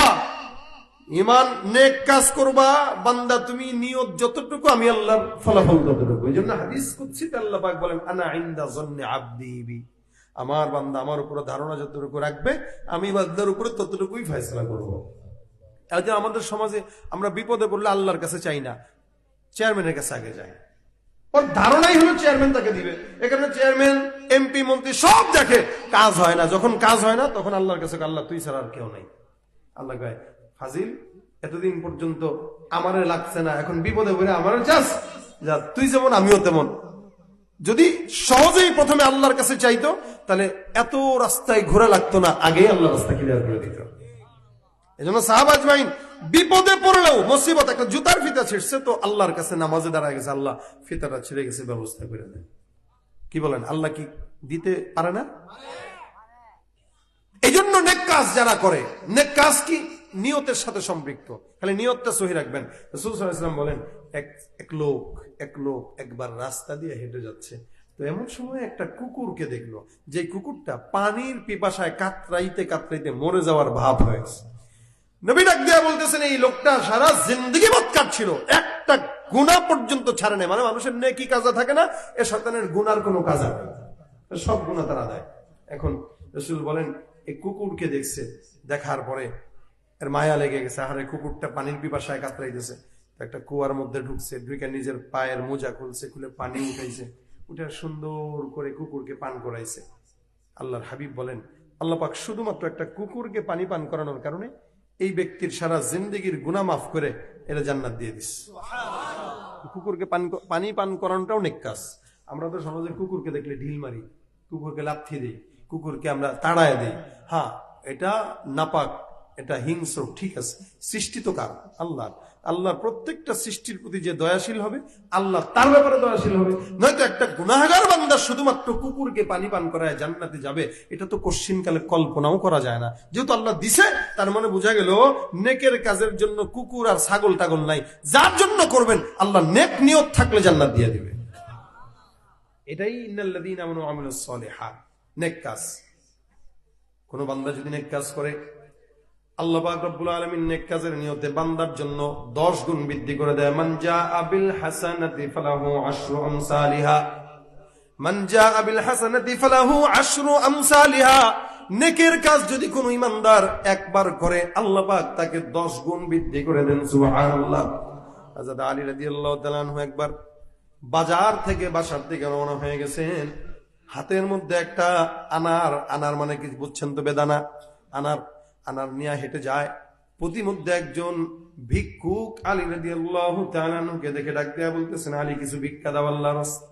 ঈমান, নেক কাজ করবা বান্দা তুমি, নিয়ত যতটুকু আমি আল্লাহর ফলাফল ততটুকু। এইজন্য হাদিস কুদসিতে আল্লাহ পাক বলেন, আনা ইনদা যন্নি আবদি বি। আমার বান্দা আমার উপরে ধারণা যতটুকু রাখবে, আমি বান্দার উপরে ততটুকুই ফয়সালা করব। আমাদের সমাজে আমরা বিপদে পড়লে আল্লাহর কাছে চাই না, চেয়ারম্যানের কাছে আগে যাই। ওর ধারণাই হলো চেয়ারম্যান তাকে দিবে। এখানে চেয়ারম্যান, এমপি, মন্ত্রী সব দেখে, কাজ হয় না। যখন কাজ হয় না তখন আল্লাহর কাছে, আল্লাহ তুই ছাড়া আর কেউ নাই। আল্লাহ কয়, ফাজিল এতদিন পর্যন্ত আমারে লাগছে না, এখন বিপদে পড়ে আমারে চাস, যা তুই যেমন আমিও তেমন। যদি সহজেই প্রথমে আল্লাহর কাছে চাইতো তাহলে এত রাস্তায় ঘোরা লাগতো না, আগেই আল্লাহ রাস্তা ক্লিয়ার করে দিত। এই জন্য সাহাবা আজমাইন বিপদে পড়লেও, মুসিবত, একটা জুতার ফিতা ছিঁড়ছে তো আল্লাহর কাছে নামাজে দাঁড়ায় গেছে, আল্লাহ ফিতাটা ছিঁড়ে গেছে, ব্যবস্থা করে দেন। কি বলেন? আল্লাহ কি দিতে পারে না? এই জন্য নেক কাজ যারা করে, নেক কাজ কি নিয়তের সাথে সম্পৃক্ত, খালি নিয়তটা সহি রাখবেন। রাসূল সাল্লাল্লাহু আলাইহি ওয়াসাল্লাম বলেন, এক লোক একবার রাস্তা দিয়ে হেঁটে যাচ্ছে, তো এমন সময় একটা কুকুরকে দেখলো, যে কুকুরটা পানির পিপাসায় কাতরাইতে কাতরাইতে মরে যাওয়ার ভাব হয়েছে। নবী ডাক দিয়া বলতেছেন, এই লোকটা সারা জিন্দেগি মদ কাটছিল, একটা গুনাহ পর্যন্ত ছাড়ে নাই। মানে মানুষের নেকি কাজা থাকে না, এ শয়তানের গুনার কোনো কাজা নেই, সব গুনাহ তারা দেয়। এখন রাসূল বলেন এই কুকুরকে দেখছে, দেখার পরে এর মায়া লেগে গেছে, আরে কুকুরটা পানির পিপাসায় কাতরাইতেছে, একটা কুয়ার মধ্যে ঢুকছে, ঢুকে নিজের পায়ের মোজা খুলছে, খুলে পানি উঠাইছে, উঠে সুন্দর করে কুকুরকে পান করাইছে। আল্লাহর হাবিব বলেন আল্লাহ পাক শুধুমাত্র একটা কুকুরকে পানি পান করানোর কারণে এই ব্যক্তির সারা জিন্দেগির গুনাহ মাফ করে এরা জান্নাত দিয়ে দিস। কুকুরকে পানি পান করানোটাও নেক কাজ। আমরা তো সমাজে কুকুরকে দেখলে ঢিল মারি, কুকুরকে লাথি দিই, কুকুরকে আমরা তাড়ায় দিই। হ্যাঁ, এটা নাপাক, এটা হিংস্র, ঠিক আছে। সৃষ্টি তো কার? আল্লাহ। আল্লাহর প্রত্যেকটা সৃষ্টির প্রতি যে দয়াশীল হবে, আল্লাহ তার ব্যাপারে দয়াশীল হবে। নয়তো একটা গুনাহগার বান্দা শুধুমাত্র কুকুরকে পানি পান করায় জান্নাতে যাবে, এটা তো কশ্চিনকালে কল্পনাও করা যায় না। যেহেতু আল্লাহ দিছে, তার মানে বোঝা গেল নেকের কাজের জন্য কুকুর আর ছাগল টাগল নাই। যার জন্য করবেন আল্লাহ নেক নিয়ত থাকলে জান্নাত দিয়ে দিবে। এটাই ইন্নাল্লাযীনা আমানু ওয়া আমিলুস সালিহাত, নেক কাজ। কোন বান্দা যদি নেক কাজ করে, আল্লাহ পাক রব্বুল আলামিন নেক কাজের নিয়তে বান্দার জন্য 10 গুণ বৃদ্ধি করে দেয়। মান জাআ বিল হাসানাতি ফালাহু আশরু আমসালিহা, মান জাআ বিল হাসানাতি ফালাহু আশরু আমসালিহা। নেকের কাজ যদি কোন ইমানদার একবার করে, আল্লাহ পাক তাকে 10 গুণ বৃদ্ধি করে দেন। সুবহানাল্লাহ। হযরত আলী রাদিয়াল্লাহু তাআলা আনহু একবার বাজার থেকে, বাসার থেকে রওনা হয়ে গেছেন, হাতের মধ্যে একটা আনার মানে কি বুঝছেন তো, বেদানা, আনার নিয়ে হেঁটে যায়। প্রতিমধ্যে একজন ভিক্ষুক আলী রাদিয়াল্লাহু তাআলা আনহুকে দেখে ডাক দেয়া বলতেছেন, আলী কিছু ভিক্ষা দাও আল্লাহর রাস্তায়।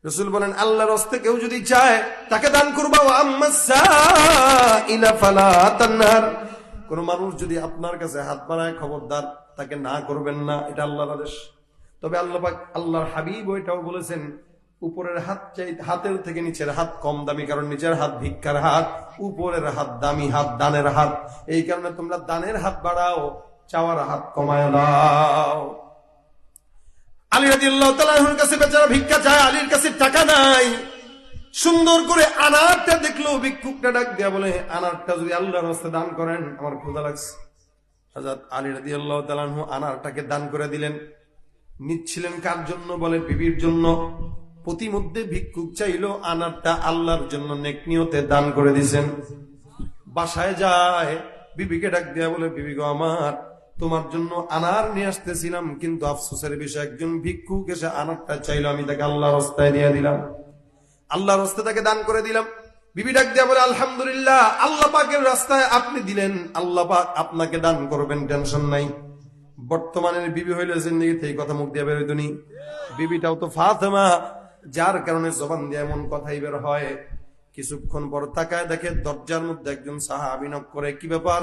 রাসূল বলেন আল্লাহর রাস্তায় কেউ যদি চায় তাকে দান করবা। ওয়া আম্মাস সাইলা ফালা তানহার, কোন মানুষ যদি আপনার কাছে হাত বাড়ায়, খবরদার তাকে না করবেন না, এটা আল্লাহর আদেশ। তবে আল্লাহ পাক, আল্লাহর হাবিব ওইটাও বলেছেন, উপরের হাত হাতের থেকে নিচের হাত কম দামি, কারণ নিচের হাত ভিক্ষার হাত, উপরের হাত দামি হাত, দানের হাত। এই কারণে তোমরা দানের হাত বাড়াও, চাওয়ার হাত কমায় দাও। আলী রাদিয়াল্লাহু তাআলা আনহুর কাছে বেচারা ভিক্ষা চায়, আলীর কাছে টাকা নাই। সুন্দর করে আনারটা দেখলো, ভিক্ষুকটা ডাক দিয়া বলে, আনারটা যদি আল্লাহর রাস্তায় দান করেন, আমার ক্ষুধা লাগছে। হযরত আলী রাদিয়াল্লাহু তাআলা আনহু আনারটাকে দান করে দিলেন। নিচ্ছিলেন কার জন্য? বলে বিবির জন্য। প্রতিমধ্যে ভিক্ষুক চাইলো আনারটা আল্লাহর জন্য নেক নিয়তে দান করে দিছেন। বাসায় যায়, বিবিকে ডাক দেয়া বলে, বিবি গো আমার, তোমার জন্য আনার নিয়ে আসতেছিলাম, কিন্তু আফসোসের বিষয় একজন ভিক্ষুক এসে আনারটা চাইলো, আমি তাকে আল্লাহর রাস্তায় দিয়ে দিলাম, আল্লাহর রাস্তায় তাকে দান করে দিলাম। বিবি ডাক দেয়া বলে, আলহামদুলিল্লাহ, আল্লাহ পাকের রাস্তায় আপনি দিলেন, আল্লাহ পাক আপনাকে দান করবেন, টেনশন নাই। বর্তমানের বিবি হইলে জিন্দেগিতে এই কথা মুখ দিয়ে বেরোতো নি। বিবিটাও তো ফাতেমা, যার কারণে জবান দিয়ে এমন কথাই বের হয়। কিছুক্ষণ পর তাকায় দেখে দরজার মধ্যে একজন সাহাবী নক করে, কি ব্যাপার,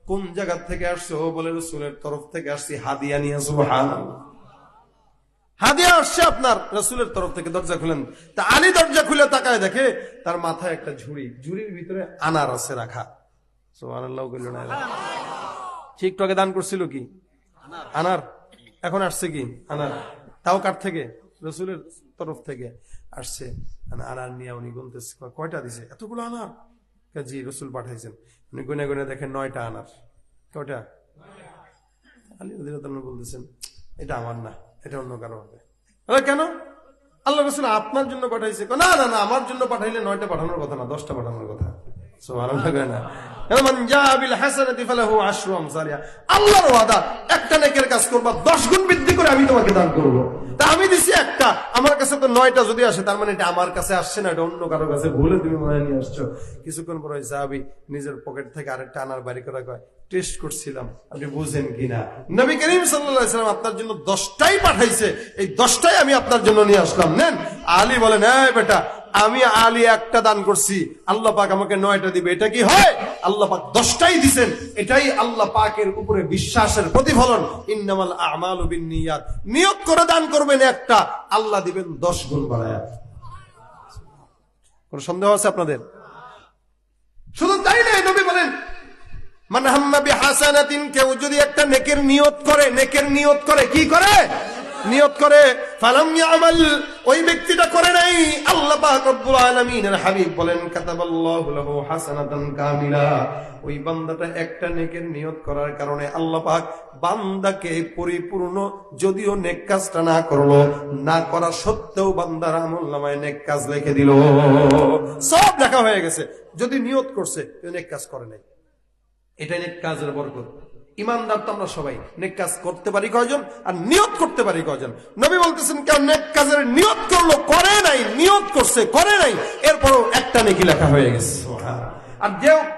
কোন জায়গা থেকে আসছো? বলে রাসূলের তরফ থেকে আসছি হাদিয়া নিয়ে। সুবহানাল্লাহ, হাদিয়া আসছে আপনার রাসূলের তরফ থেকে। দরজা খুলেন। তা আলী দরজা খুলে তাকায় দেখে তার মাথায় একটা ঝুড়ি, ঝুড়ির ভিতরে আনার আছে রাখা। সুবহানাল্লাহ কইল না? ঠিক টকে দান করছিল কি? আনার। এখন আসছে কি? আনার। তাও কার থেকে? রাসূলের তরফ থেকে আসছে। আনার নিয়ে উনি গুনতেছে, কয়টা দিছে? এতগুলো আনার। জি, রাসূল পাঠাইছেন। উনি গুনে গুনে দেখেন 9টা আনার। কয়টা? আলী রাদিয়াল্লাহু তাআলা বলতেছেন, এটা আমার না, এটা অন্য কারো হবে। কেন? আল্লাহ রাসূল আপনার জন্য পাঠাইছে। না না না, আমার জন্য পাঠাইলে 9টা পাঠানোর কথা না, 10টা পাঠানোর কথা। সুবহানাল্লাহ। না, মান জাআ বিল হাসানাতি ফালাহু আশরু আমসালিহা। আল্লাহর ওয়াদা, একটা নেকের কাজ করবা, 10 গুণ বৃদ্ধি করে আমি তোমাকে দান করব। তা আমি দিছি একটা, আমার কাছে তো 9টা যদি আসে, তার মানে এটা আমার কাছে আসছে না, এটা অন্য কারো কাছে ভুলে তুমি মনে নিয়ে আসছো। কিছুক্ষণ পর ওই সাহাবী নিজের পকেট থেকে আরেকটা আনার বাড়ি করে কয়, টেস্ট করছিলাম, আপনি বুঝেন কিনা, নবী করিম সাল্লাল্লাহু আলাইহি ওয়াসাল্লাম আপনার জন্য 10টাই পাঠাইছে, এই 10টাই আমি আপনার জন্য নিয়ে আসলাম, নেন। আলী বলেন, এই বেটা, আমি আলী একটা দান করছি, আল্লাহ পাক আমাকে 9টা দিবে, এটা কি হয়? আল্লাহ পাক 10টাই দিবেন, এটাই আল্লাহ পাকের উপরে বিশ্বাসের প্রতিফলন। ইন্নামাল আমালু বিন্নিয়াত, নিয়ত করে দান করবেন একটা, আল্লাহ দিবেন 10 গুণ বাড়ায়া। কোন সন্দেহ আছে আপনাদের? শুধু তাই নয়, নবী বলেন, মান হাম্মা বিহাসানাতিন, কেউ যদি একটা নেকের নিয়ত করে, নেকের নিয়ত করে, কি করে? নিয়ত করে ফালাম ইয়ামাল, ওই ব্যক্তিটা করে নাই। আল্লাহ পাক রব্বুল আলামিনের হাবিব বলেন কাতাবাল্লাহু লাহু হাসানাতান কামিলা, ওই বান্দাটা একটা নেকের নিয়ত করার কারণে আল্লাহ পাক বান্দাকে পরিপূর্ণ, যদিও নেক কাজটা না করলো, না করা সত্ত্বেও বান্দার আমলনামায় নেক কাজ লিখে দিল, সব লেখা হয়ে গেছে। যদি নিয়ত করছে, নেক কাজ করে নাই, এটাই নেক কাজের বরকত। ইমানদার তো আমরা সবাই, নেক কাজ করতে পারি কয়জন আর নিয়ত করতে পারি কয়জন? নবী বলতেছেন কেউ নেক কাজের নিয়ত করলো, করে নাই, নিয়ত করছে করে নাই, এরপরও একটা নেকি লেখা হয়ে গেছে। আর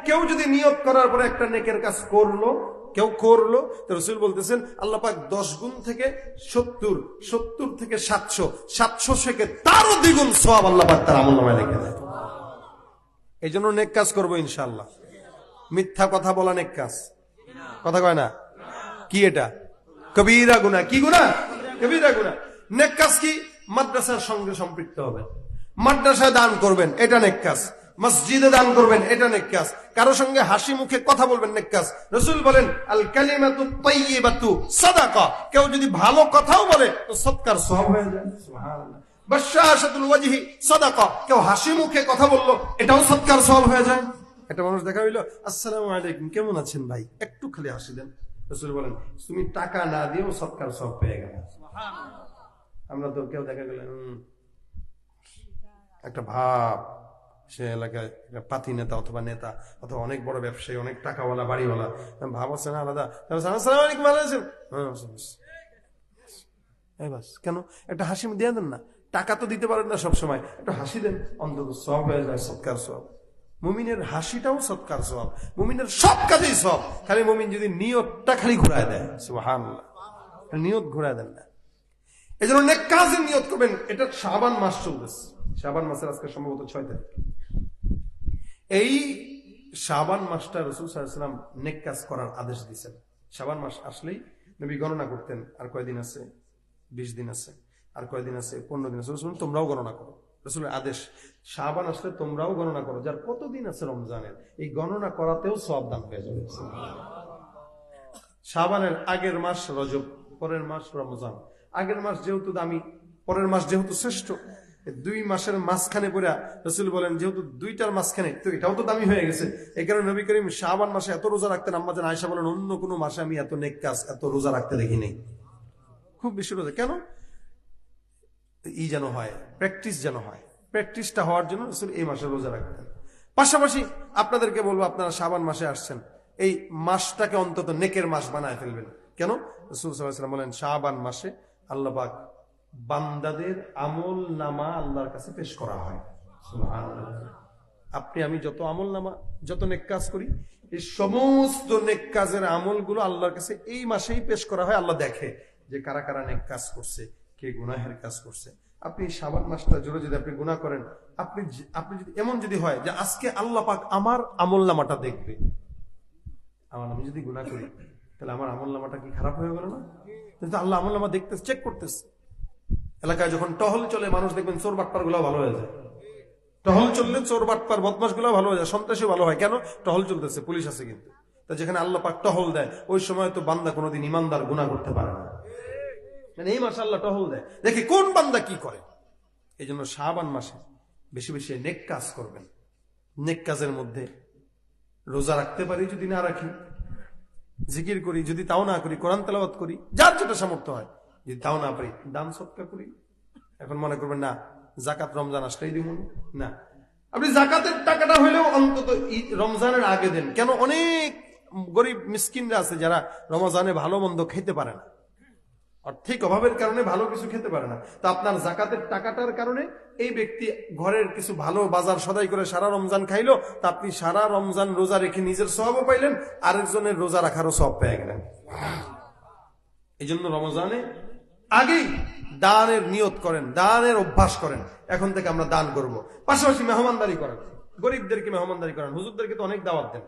কেউ যদি নিয়ত করার পরে একটা নেকের কাজ করলো, কেউ করলো, তো রাসূল বলতেছেন আল্লাহ পাক 10 গুণ থেকে 70, 70 থেকে 700, 700 থেকে তারও দ্বিগুণ সওয়াব আল্লাহ পাক তার আমলনামায় লিখে দেয়। এই জন্য নেক কাজ করবো ইনশাআল্লাহ। মিথ্যা কথা বলা নেক কাজ, কথা কয় না? কি এটা? কবিরা গুনাহ। কি গুনাহ? কবিরা গুনাহ। নেক কাজ কি? মাদ্রাসার সঙ্গে সম্পৃক্ত হবে, মাদ্রাসায় দান করবেন, এটা নেক কাজ। মসজিদে দান করবেন, এটা নেক কাজ। কারো সঙ্গে হাসি মুখে কথা বলবেন, নেক কাজ। রাসূল বলেন আল কালিমাতু তাইয়্যিবাতু সাদাকা, কেউ যদি ভালো কথাও বলে তো সদকার সওয়াব হয়ে যায়। সুবহানাল্লাহ। বাশশাশাতুল ওয়াজহি সাদাকা, কেউ হাসি মুখে কথা বললো, এটাও সদকার সওয়াব হয়ে যায়। একটা মানুষ দেখা হইলো, আসসালামু আলাইকুম, কেমন আছেন ভাই, একটু খালি হাসি দেন। রাসূল বলেন তুমি টাকা না দিয়েও সদকার সওয়াব পেয়ে গেলে। আমরা তো কেউ দেখা গেলে একটা ভাব, সে এলাকায় পাতি নেতা অথবা নেতা অথবা অনেক বড় ব্যবসায়ী, অনেক টাকাওয়ালা, বাড়িওয়ালা, ভাব আছে না আলাদা। আসসালামু আলাইকুম, ভালো আছেন? বাস, কেন? একটা হাসি দিয়ে দেন না, টাকা তো দিতে পারেন না সবসময়, একটু হাসি দেন, অন্তত সওয়াব হয়ে যায়, সদকার সওয়াব। মুমিনের হাসিটাও সদকার সওয়াব, মুমিনের সব কাজেই সওয়াব। খালি মুমিন যদি নিয়তটা খালি ঘুরায় দেয়, সুবহানাল্লাহ, নিয়ত ঘুরায় দেন না। এই জন্য নেক কাজের নিয়ত করবেন। এটা শাবান মাস চলতেছে, শাবান মাসের আজকে সম্ভবত 6 তারিখ। এই শাবান মাসটা রাসূল সাল্লাল্লাহু আলাইহি ওয়াসাল্লাম নেক কাজ করার আদেশ দিয়েছেন। শাবান মাস আসলেই নবী গণনা করতেন, আর কয়দিন আছে? 20 দিন আছে, আর কয়দিন আছে? 15 দিন আছে। রাসূল তোমরাও গণনা করো, রাসূলের আদেশ, শাবান আসলে তোমরাও গণনা করো, যার কতদিন আছে রমজানের, এই গণনা করাতেও সওয়াব দান হয়ে যাবে। শাবানের আগের মাস রজব, পরের মাস রমজান। আগের মাস যেহেতু দামি, পরের মাস যেহেতু শ্রেষ্ঠ, 2 মাসের মাঝখানে পড়া রাসূল বলেন যেহেতু 2টার মাঝখানে, তো এটাও তো দামি হয়ে গেছে। এই কারণে নবী করিম শাবান মাসে এত রোজা রাখতেন। আম্মা জান আয়েশা বলেন অন্য কোনো মাসে আমি এত নেক কাজ, এত রোজা রাখতে দেখি নাই, খুব বেশি রোজা। কেন? ই যেন হয়, প্র্যাকটিস যেন হয়, প্র্যাকটিসটা হওয়ার জন্য রাসূল এই মাসে রোজা রাখতেন। পাশাপাশি আপনাদেরকে বলবো, আপনারা শাবান মাসে আসছেন, এই মাসটাকে অন্তত নেকের মাস বানায় ফেলবেন। কেন? রাসূল সাল্লাল্লাহু আলাইহি ওয়াসাল্লাম বলেন শাবান মাসে আল্লাহ পাক বান্দাদের আমল নামা আল্লাহর কাছে পেশ করা হয়। সুবহানাল্লাহ। আপনি আমি যত আমল নামা, যত নেক কাজ করি, এই সমস্ত নেক কাজের আমলগুলো আল্লাহর কাছে এই মাসেই পেশ করা হয়। আল্লাহ দেখে যে কারা কারা নেক কাজ করছে, কে গুনাহের কাজ করছে। আপনি শাবান মাসটা জুড়ে যদি আপনি গুনাহ করেন, আপনি যদি এমন যদি হয় যে আজকে আল্লাহ পাক আমার আমল নামাটা দেখবে, আমি যদি গুনাহ করি তাহলে আমার আমল নামাটা কি খারাপ হয়ে গেল না? কিন্তু আল্লাহ আমল নামা দেখতেছে, চেক করতেছে। এলাকায় যখন টহল চলে, মানুষ দেখবেন চোর বাটপার গুলো ভালো হয়ে যায়। টহল চললে চোর বাটপার বদমাশ গুলো ভালো হয়ে যায়, সন্ত্রাসী ভালো হয়। কেন? টহল চলতেছে, পুলিশ আছে। কিন্তু তা যেখানে আল্লাহ পাক টহল দেয়, ওই সময় তো বান্দা কোনোদিন ইমানদার গুনাহ করতে পারে না। এই মাসে আল্লাহ টহল দেয়, দেখি কোন বান্দা কি করে। এই জন্য শাবান মাসে বেশি বেশি নেক কাজ করবেন। নেক কাজের মধ্যে রোজা রাখতে পারি, যদি না রাখি, জিকির করি, যদি তাও না করি, কোরআন তেলাওয়াত করি, যার যেটা সামর্থ্য হয়, যদি তাও না পারি দান সদকা করি। এখন মনে করবেন না যাকাত রমজান আসলেই দিব না, আপনি যাকাতের টাকাটা হইলেও অন্তত রমজানের আগে দেন। কেন? অনেক গরিব মিসকিনরা আছে যারা রমজানে ভালো মন্দ খেতে পারে না, আর্থিক অভাবের কারণে ভালো কিছু খেতে পারে না। তো আপনার যাকাতের টাকাটার কারণে এই ব্যক্তি ঘরের কিছু ভালো বাজার সদাই করে সারা রমজান খাইলো, তা আপনি সারা রমজান রোজা রেখে নিজের সওয়াবও পাইলেন, আরেকজনের রোজা রাখারও সওয়াব পেয়ে গেলেন। এই জন্য রমজানে আগেই দানের নিয়ত করেন, দানের অভ্যাস করেন। এখন থেকে আমরা দান করব। পাশাপাশি মেহমানদারি করেন, গরিবদেরকে মেহমানদারি করেন। হুজুরদেরকে তো অনেক দাওয়াত দেন,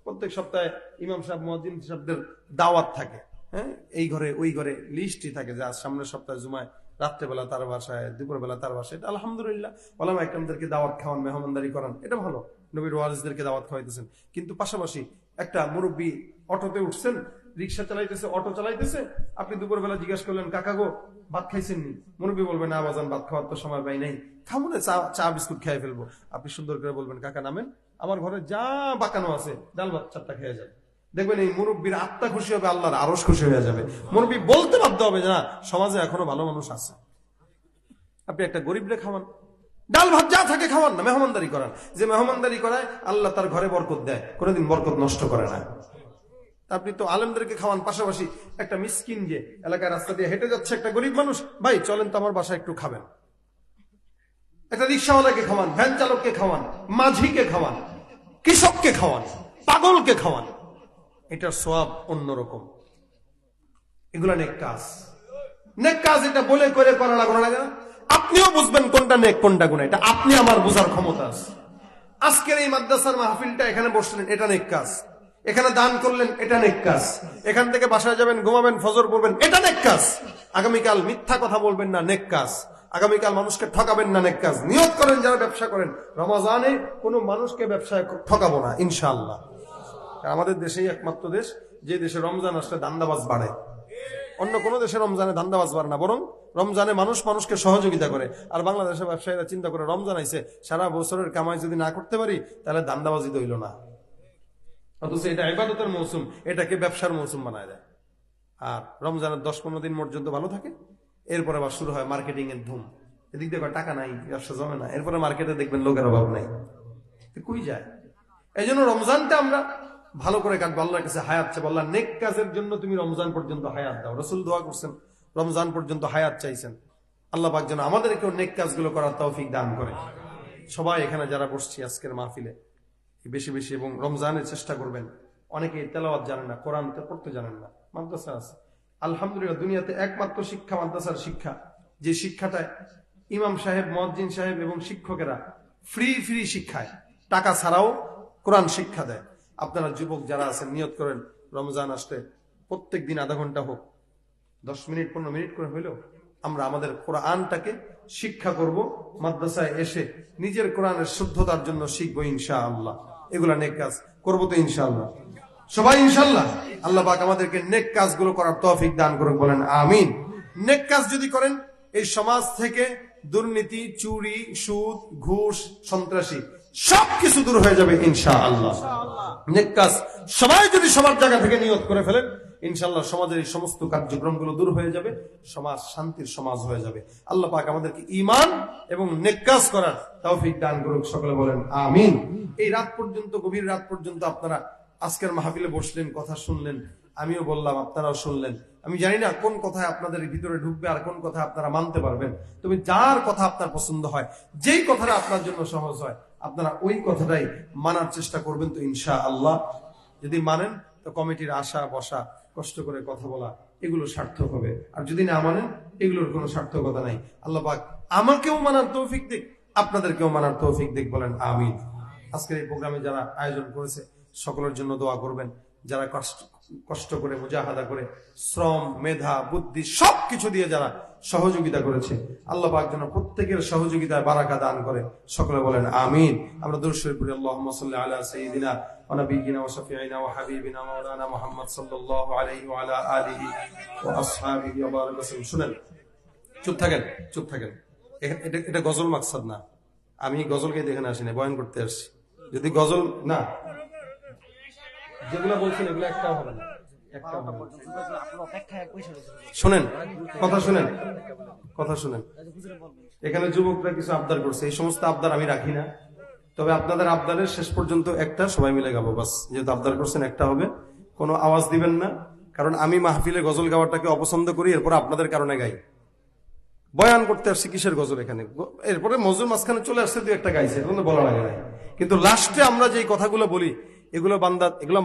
প্রত্যেক সপ্তাহে ইমাম সাহেব, মুয়াজ্জিন সাহেবদের দাওয়াত থাকে। হ্যাঁ, এই ঘরে ওই ঘরে লিস্টই থাকে যে আজ সামনের সপ্তাহে জুমায় রাত্রেবেলা তার বাসায়, দুপুরবেলা তার বাসায়। এটা আলহামদুলিল্লাহ, ওলামা ইকরামদেরকে দাওয়াত খাওয়ান, মেহমানদারি করান, এটা ভালো। নবীর ওয়ারিসদেরকে দাওয়াত খাওয়াইতেছেন। কিন্তু পাশাপাশি একটা মুরব্বী অটোতে উঠছেন, রিক্সা চালাইতেছে, অটো চালাইতেছে, আপনি দুপুরবেলা জিজ্ঞাসা করলেন, কাকা গো ভাত খাইছেননি? মুরব্বী বলবেন, না বাজান, ভাত খাওয়ার তো সময় পাই নাই, খাবো না, চা বিস্কুট খেয়ে ফেলবো। আপনি সুন্দর করে বলবেন, কাকা নামেন, আমার ঘরে যা বাঁকানো আছে ডাল ভাত 4টা খেয়ে যাবে। দেখবেন এই মুরব্বীর আত্মা খুশি হবে, আল্লাহর আরশ খুশি হয়ে যাবে। মুরব্বী বলতে বাধ্য হবে যে না, সমাজে এখনো ভালো মানুষ আছে। আপনি একটা গরিবরে খাওয়ান, ডাল ভাত যা থাকে খাওয়ান না, মেহমানদারি করান। যে মেহমানদারি করায় আল্লাহ তার ঘরে বরকত দেয়, কোনোদিন বরকত নষ্ট করে না। আপনি তো আলেমদেরকে খাওয়ান, পাশাপাশি একটা মিসকিন যে এলাকায় রাস্তা দিয়ে হেঁটে যাচ্ছে, একটা গরিব মানুষ, ভাই চলেন তো আমার বাসায় একটু খাবেন। একটা রিক্সাওয়ালাকে খাওয়ান, ভ্যান চালককে খাওয়ান, মাঝিকে খাওয়ান, কৃষককে খাওয়ান, পাগলকে খাওয়ান। এটার সওয়াব অন্যরকম। এগুলা নেক কাজ। নেক কাজ এটা বলে করে করা লাগে না। আপনিও বুঝবেন কোনটা নেক কোনটা গুনাহ, এটা আপনি আমার বোঝার ক্ষমতা আছে। আজকের এই মাদ্রাসার মাহফিলটা, এখানে বসলেন, এটা নেক কাজ। এখানে দান করলেন, এটা নেক কাজ। এখান থেকে বাসায় যাবেন, ঘুমাবেন, ফজর পড়বেন, এটা নেক কাজ। আগামীকাল মিথ্যা কথা বলবেন না, নেক কাজ। আগামীকাল মানুষকে ঠকাবেন না, নেক কাজ। নিয়ত করেন যারা ব্যবসা করেন, রমজানে কোনো মানুষকে ব্যবসায় ঠকাবো না ইনশাআল্লাহ। আমাদের দেশেই একমাত্র দেশ যে দেশে রমজান আসলে দান্দাবাজ বাড়ে। অন্য কোন দেশে রমজানে দান্দাবাজ বাড়ে না, বরং রমজানে মানুষ মানুষকে সহযোগিতা করে। আর বাংলাদেশের ব্যবসায়ীরা চিন্তা করে, রমজান আইছে, সারা বছরের কামাই যদি না করতে পারি তাহলে দান্দাবাজি দইল না। অথচ এটা ইবাদতের মৌসুম, এটাকে ব্যবসার মৌসুম বানায় দেয়। আর রমজানের 10-15 দিন পর্যন্ত ভালো থাকে, এরপরে আবার শুরু হয় মার্কেটিং এর ধুম। এদিক দিয়ে টাকা নাই, ব্যবসা জমে না, এরপরে মার্কেটে দেখবেন লোকের অভাব নাই, কই যায়। এই জন্য রমজানটা আমরা ভালো করে কাটবো। আল্লাহর কাছে হায়াত চাইবো, আল্লাহ নেক কাজের জন্য তুমি রমজান পর্যন্ত হায়াত দাও। রাসূল দোয়া করছেন, রমজান পর্যন্ত হায়াত চাইছেন। আল্লাহ পাক যেন আমাদেরকেও নেক কাজগুলো করার তৌফিক দান করে। সবাই এখানে যারা বসছি আজকের মাহফিলে, বেশি বেশি এবং রমজানের চেষ্টা করবেন। অনেকে তেলাওয়াত জানেন না, কোরআন পড়তে জানেন না, মাদ্রাসা আছে। আলহামদুলিল্লাহ, দুনিয়াতে একমাত্র শিক্ষা মাদ্রাসার শিক্ষা, যে শিক্ষাটায় ইমাম সাহেব, মুয়াজ্জিন সাহেব এবং শিক্ষকেরা ফ্রি শিক্ষায়, টাকা ছাড়াও কোরআন শিক্ষা দেয়। আপনারা যুবক যারা আছেন, নিয়ত করেন রমজান আসলে প্রত্যেক দিন আধা ঘন্টা হোক, 10 মিনিট 15 মিনিট করে হইলেও আমরা আমাদের কোরআনটাকে শিক্ষা করব। মাদ্রাসায় এসে নিজের কোরআনের শুদ্ধতার জন্য শিখবো ইনশাআল্লাহ। এগুলা নেক কাজ করবো তো ইনশাআল্লাহ, সবাই ইনশাআল্লাহ। আল্লাহ পাক আমাদেরকে নেক কাজগুলো করার তৌফিক দান করুন, বলেন আমিন। নেক কাজ যদি করেন, এই সমাজ থেকে দুর্নীতি, চুরি, সুদ, ঘুষ, সন্ত্রাসী সবকিছু দূর হয়ে যাবে ইনশাআল্লাহ। নেক কাজ সবাই যদি সবার জায়গা থেকে নিয়ত করে ফেলেন, ইনশাআল্লাহ সমাজের এই সমস্ত কার্যক্রমগুলো দূর হয়ে যাবে, সমাজ শান্তির সমাজ হয়ে যাবে। আল্লাহ পাক আমাদেরকে ঈমান এবং নেক কাজ করার তৌফিক দান করুক, সকলে বলেন আমিন। এই রাত পর্যন্ত, গভীর রাত পর্যন্ত আপনারা আজকের মাহফিলে বসলেন, কথা শুনলেন, আমিও বললাম, আপনারাও শুনলেন। আমি জানি না কোন কথা আপনাদের ভিতরে ঢুকবে আর কোন কথা আপনারা মানতে পারবেন। তবে যার কথা আপনার পছন্দ হয়, যেই কথাটা আপনার জন্য সহজ হয়, আপনারা ওই কথাটাই মানার চেষ্টা করবেন তো ইনশাআল্লাহ। যদি মানেন তো কমিটির আসা বসা, কষ্ট করে কথা বলা, এগুলো সার্থক হবে। আর যদি না মানেন, এগুলোর কোনো সার্থকতা নাই। আল্লাহ পাক আমাকেও মানার তৌফিক দিক, আপনাদেরকেও মানার তৌফিক দিক, বলেন আমিন। আজকের এই প্রোগ্রামে যারা আয়োজন করেছে সকলের জন্য দোয়া করবেন। যারা কষ্ট করে, মুজাহাদা করে, শ্রম, মেধা, বুদ্ধি সবকিছু দিয়ে যারা সহযোগিতা করেছে, আল্লাহ পাক যেন প্রত্যেকের সহযোগিতায় বারাকা দান করে, সকলে বলেন আমিন। আমরা দুরূদ শরীফ পড়ি, আল্লাহুম্মা সাল্লি আলা সাইয়্যিদিনা ওয়া নাবিয়্যিনা ওয়া শাফিঈনা ওয়া হাবিবিনা মাওলানা মুহাম্মদ সাল্লাল্লাহু আলাইহি ওয়া আলা আলিহি ওয়া আসহাবিহি ওয়া বারাক ওয়াসাল্লাম। শুনেন, চুপ থাকেন। এটা গজল মাকসাদ না, আমি গজল গাইতে এখানে আসিনি, বয়ান করতে আসছি। যদি গজল না, যেগুলো বলছেন এগুলো একটাও হবে না, শুনেন, কথা শুনেন। এখানে যুবকরা কিছু আবদার করছে, এই সমস্ত আবদার আমি রাখি না। তবে আপনাদের আবদারের শেষ পর্যন্ত একটা সবাই মিলে গাবো, বাস। যেহেতু আবদার করছেন, একটা হবে, কোনো আওয়াজ দিবেন না। কারণ আমি মাহফিলে গজল গাওয়াটাকে অপছন্দ করি, এরপর আপনাদের কারণে গাই। বয়ান করতে আসছি কিসের গজল এখানে, এরপরে মজুর মাঝখানে চলে আসছে, 2-1টা গাইছে, এগুলো বলা লাগে না। কিন্তু লাস্টে আমরা যে কথাগুলো বলি, এগুলো বান্দা, এগুলো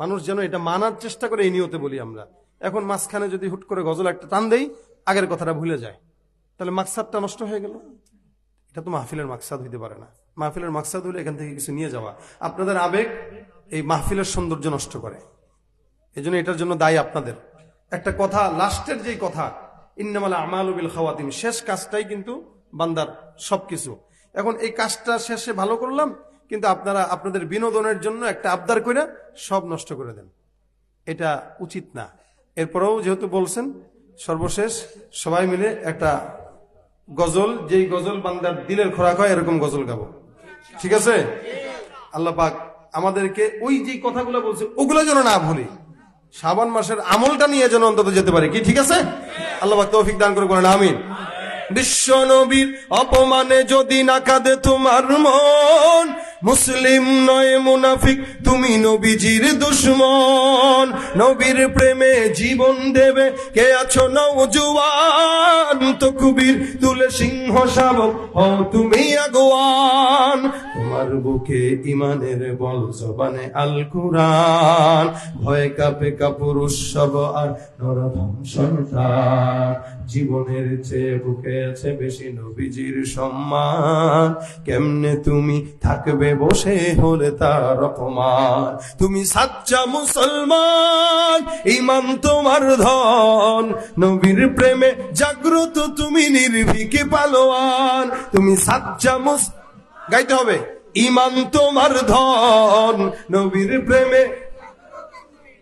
মানুষ যেন এটা মানার চেষ্টা করে, এই নিয়তে বলি আমরা। এখন মাঝখানে যদি হুট করে গজল একটা টান দেই, আগের কথাটা ভুলে যায়, তাহলে মাকসাদটা নষ্ট হয়ে গেল। এটা তো মাহফিলের মাকসাদ হইতে পারে না। মাহফিলের মাকসাদ হলে এখান থেকে কিছু নিয়ে যাওয়া। আপনাদের আবেগ এই মাহফিলের সৌন্দর্য নষ্ট করে, এই জন্য এটার জন্য দায়ী আপনাদের। একটা কথা, লাস্টের যেই কথা, ইন্নামাল আমালু বিল খাওয়াতিম, শেষ কাজটাই কিন্তু বান্দার সবকিছু। এখন এই কাজটা শেষে ভালো করলাম, কিন্তু আপনারা আপনাদের বিনোদনের জন্য একটা আবদার করে সব নষ্ট করে দেন। এটা উচিত না। এরপরেও যেহেতু বলছেন, সর্বশেষ সবাই মিলে একটা গজল, যেই গজল বান্দার দিলের খোরাক হয় এরকম গজল গাবো, ঠিক আছে? আল্লাহ পাক আমাদেরকে ওই যে কথাগুলো বলছে ওগুলো যেন না ভুলি, শাবান মাসের আমলটা নিয়ে যেন অন্তত যেতে পারি, কি ঠিক আছে? আল্লাহ পাক তৌফিক দান করে বলেন আমিন। বিশ্ব নবীর অপমানে যদি না কাঁদে তোমার মন, মুসলিম নয় মুনাফিক, তুমি নবীজির দুশমন। নবীর প্রেমে জীবন দেবে কে আছো নওজোয়ান, তকবীর তুলে সিংহ শাবক হও তুমি আগুয়ান। তোমার বুকে ইমানের বল, জবানে আল কুরআন, ভয়ে কাঁপে কাপুরুষ সব আর নরধম সন্তান। জীবনের চেয়ে বুকে আছে বেশি নবীজির সম্মান, কেমনে তুমি থাকবে বসে হলে তার অপমান। তুমি সাচ্চা মুসলমান, ঈমান তোমার ধন, নবীর প্রেমে জাগ্রত তুমি নির্ভীক পালোয়ান। তুমি সাচ্চা গাইতে হবে, ঈমান তোমার ধন, নবীর প্রেমে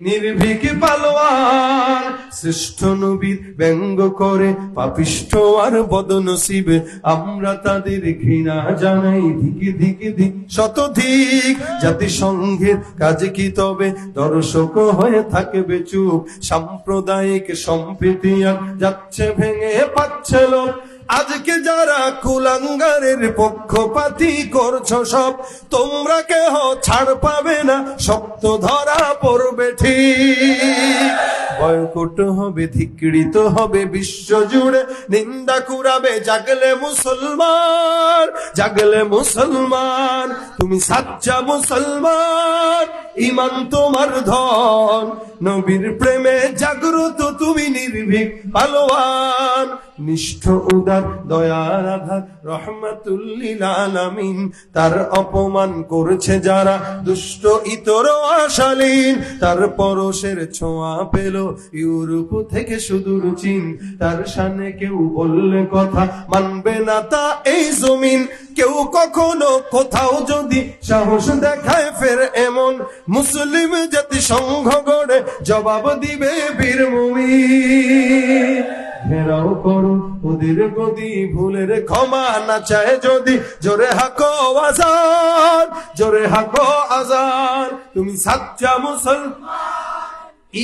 নির্ভীক পালোয়ান। শ্রেষ্ঠ নবীর ব্যঙ্গ করে পাপিষ্ঠ আর বদনসিব, আমরা তাদের ঘৃণা জানাই ধিকি ধিকি ধিক শতধিক। জাতিসংঘের কাজে কি তবে দর্শক হয়ে থাকবে চুপ, সাম্প্রদায়িক সম্প্রীতি আর যাচ্ছে ভেঙে পাচ্ছে লোক। আজকে যারা কুলাঙ্গারের পক্ষপাতী করছো সব, তোমরা কেহ ছাড় পাবে না, শক্ত ধরা পড়বে ঠিক। বয়কট হবে, ধিক্কৃত হবে বিশ্ব জুড়ে, নিন্দা কুড়াবে জাগলে মুসলমান, জাগলে মুসলমান। তুমি সাচ্চা মুসলমান, ঈমান তোমার ধন, নবীর প্রেমে জাগ্রত তুমি নির্ভীক পালোয়ান। নিষ্ঠ উদার দয়ার আধার রহমাতুল লিল আলামিন, তার অপমান করছে যারা দুষ্ট ইতর আশালীন। তার পরশের ছোঁয়া পেল ইউরোপ থেকে সুদূর চীন, তার শানে কেউ বললে কথা মানবে না তা এই জমিন। কেউ কখনো কোথাও যদি সাহস দেখায় ফের এমন, মুসলিম জাতি সংঘ গড়ে জবাব দিবে বীর মুমিন। ঘেরাও করো ওদের গদি, ভুলের ক্ষমা না চায় যদি, জোরে হাকো আজান, জোরে হাকো আজান। তুমি সাচ্চা মুসলমান,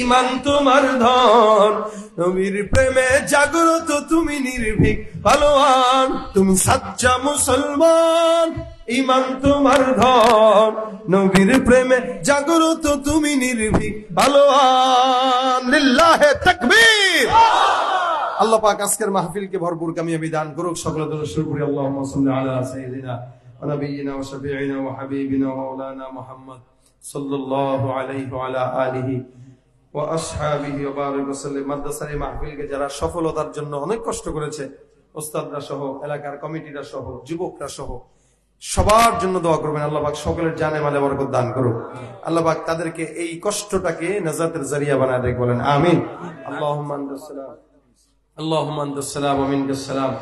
ঈমান তোমার ধন, নবীর প্রেমে জাগ্রত তুমি নির্ভীক পালোয়ান। তুমি সাচ্চা মুসলমান, ঈমান তোমার ধন, নবীর প্রেমে জাগ্রত তুমি নির্ভীক পালোয়ান। লিল্লাহে তাকবীর। আল্লাহ পাক আজকের মাহফিলকে ভরপুর কামিয়াবি দান করুক। সকলে দরুদ শরীফ পড়ি। আল্লাহুম্মা সাল্লি আলা সাইয়্যিদিনা ওয়া নাবিয়্যিনা ওয়া শাফিঈনা ওয়া হাবিবিনা ওয়া মাওলানা মুহাম্মদ সাল্লাল্লাহু আলাইহি ওয়া আলা আলিহি ওয়া আসহাবিহি ওয়া বারিক ওয়া সাল্লিম। মাদ্রাসার এই মাহফিলকে যারা সফলতার জন্য অনেক কষ্ট করেছে, ওস্তাদরা সহ, এলাকার কমিটিরা সহ, যুবকরা সহ, সবার জন্য দোয়া করবেন। আল্লাহ পাক সকলের জানে মালে বরকত দান করুক। আল্লাহ পাক তাদেরকে এই কষ্টটাকে নাজাতের জারিয়া বানায় দেখ, বলেন আমিন। আল্লাহুম্মা আনতাস সালাম, اللهم انت السلام ومنك السلام،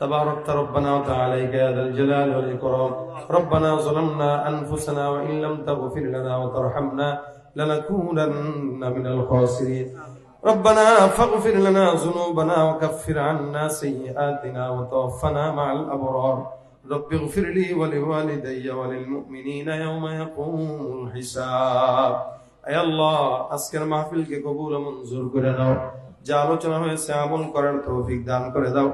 تباركت ربنا وتعاليك يا ذا الجلال والإكرام. ربنا ظلمنا أنفسنا وإن لم تغفر لنا وترحمنا لنكونن من الخاسرين. ربنا فاغفر لنا ذنوبنا وكفر عنا سيئاتنا وتوفنا مع الأبرار. رب اغفر لي ولوالدي وللمؤمنين يوم يقوم الحساب. أي الله আজকের মাহফিলকে কবুল ও মঞ্জুর করে নাও। যা আলোচনা হয়েছে আমল করার তৌফিক দান করে দাও,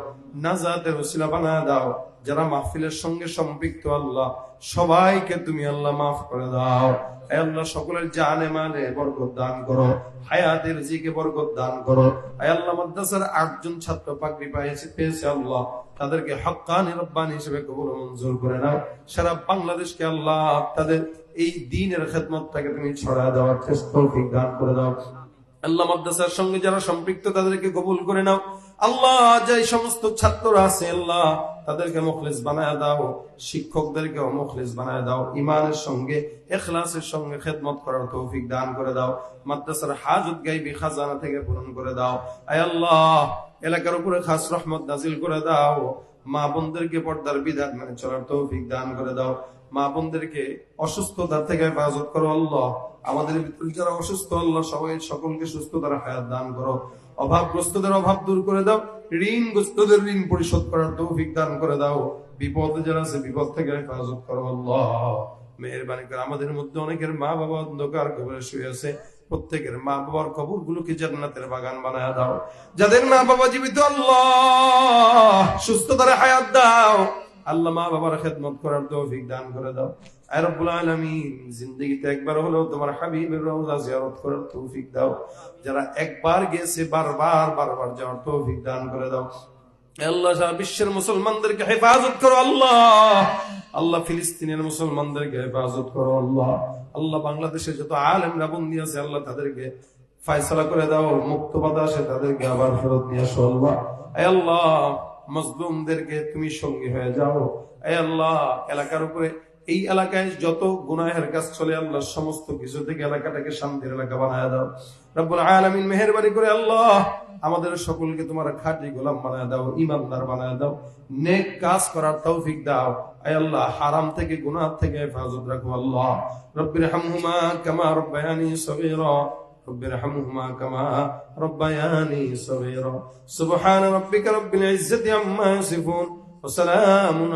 নাজাতের ওসিলা বানায় দাও। যারা মাহফিলের সঙ্গে সম্পৃক্ত আল্লাহ সবাইকে তুমি আল্লাহ মাফ করে দাও। হে আল্লাহ সকলের জানে মালে বরকত দান করো, হায়াতের রিজিকে বরকত দান করো। হে আল্লাহ মাদ্রাসার 8 জন ছাত্র পাগড়ি পেয়েছে আল্লাহ, তাদেরকে হক্কানি রব্বানি হিসেবে কবুল মঞ্জুর করে নাও। সারা বাংলাদেশকে আল্লাহ তাদের এই দ্বীনের খেদমতটাকে তুমি ছড়ায় দেওয়ার তৌফিক দান করে দাও। আল্লাহ মাদ্রাসার সঙ্গে যারা সম্পৃক্ত তাদেরকে কবুল করে নাও। আল্লাহ যে সমস্ত ছাত্ররা আছে আল্লাহ তাদেরকে মুখলিস বানায় দাও, শিক্ষকদেরকে মুখলিস বানায় দাও। ঈমানের সঙ্গে ইখলাসের সঙ্গে খেদমত করার তৌফিক দান করে দাও। মাদ্রাসার হাজত গাইবি খাজানা থেকে পূরণ করে দাও। আয় আল্লাহ এলাকার উপরে খাস রহমত নাজিল করে দাও। মা বোনদেরকে পর্দার বিধান মেনে চলার তৌফিক দান করে দাও। মা বোনদেরকে অসুস্থতা থেকে হেফাজত করো আল্লাহ। আমাদের ভিতরে যারা অসুস্থ আল্লাহ সবাই সকলকে সুস্থতার হায়াত দান করো। অভাবগ্রস্তদের অভাব দূর করে দাও, ঋণগ্রস্তদের ঋণ পরিশোধ করার তৌফিক দান করে দাও। বিপদে যারা আছে বিপদ থেকে হেফাজত করো আল্লাহ। মেহেরবানি করে আমাদের মধ্যে অনেকের মা বাবা অন্ধকার কবরে শুয়ে আছে, প্রত্যেকের মা বাবার কবর গুলোকে জান্নাতের বাগান বানায় দাও। যাদের মা বাবা জীবিত আল্লাহ সুস্থতার হায়াত দাও আল্লাহ। মা বাবার খেদমত করার তৌফিক দান করে দাও আয় রব্বুল আলামিন। জিন্দেগিতে একবার হলেও তোমার হাবিবের রওজা জিয়ারত করার তৌফিক দাও। যারা একবার গেছে বারবার বারবার যাওয়ার তৌফিক দান করে দাও আল্লাহ। সারা বিশ্বের মুসলমানদেরকে হেফাজত করো আল্লাহ। আল্লাহ ফিলিস্তিনের মুসলমানদেরকে হেফাজত করো আল্লাহ। আল্লাহ বাংলাদেশে যত আলেমরা বন্দী আছে আল্লাহ তাদেরকে ফায়সালা করে দাও, মুক্ত বাতাসে তাদেরকে আবার ফেরত নিয়ে আসো আল্লাহ। আল্লাহ মজলুমদেরকে তুমি সঙ্গী হয়ে যাও আল্লাহ। এলাকার উপরে এই এলাকায় যত গুনাহের কাজ চলে আল্লাহ সমস্ত কিছু থেকে এলাকাটাকে শান্তির এলাকা বানায় দাও রব্বুল আলামিন। মেহেরবানি করে আল্লাহ আমাদের সকলকে তোমার খাঁটি গোলাম বানায় দাও, ইমানদার বানায় দাও, নেক কাজ করার তৌফিক দাও আয় আল্লাহ। হারাম থেকে গুনাহ থেকে হেফাজত রাখো আল্লাহ। রব্বিরহামহুমা কামা রব্বায়ানি সগীরা, রব্বিরহামহুমা কামা রব্বায়ানি সগীরা। সুবহান রাব্বিকা রব্বিল ইজ্জাতি আম্মা ইয়াসিফুন ওয়া সালামুন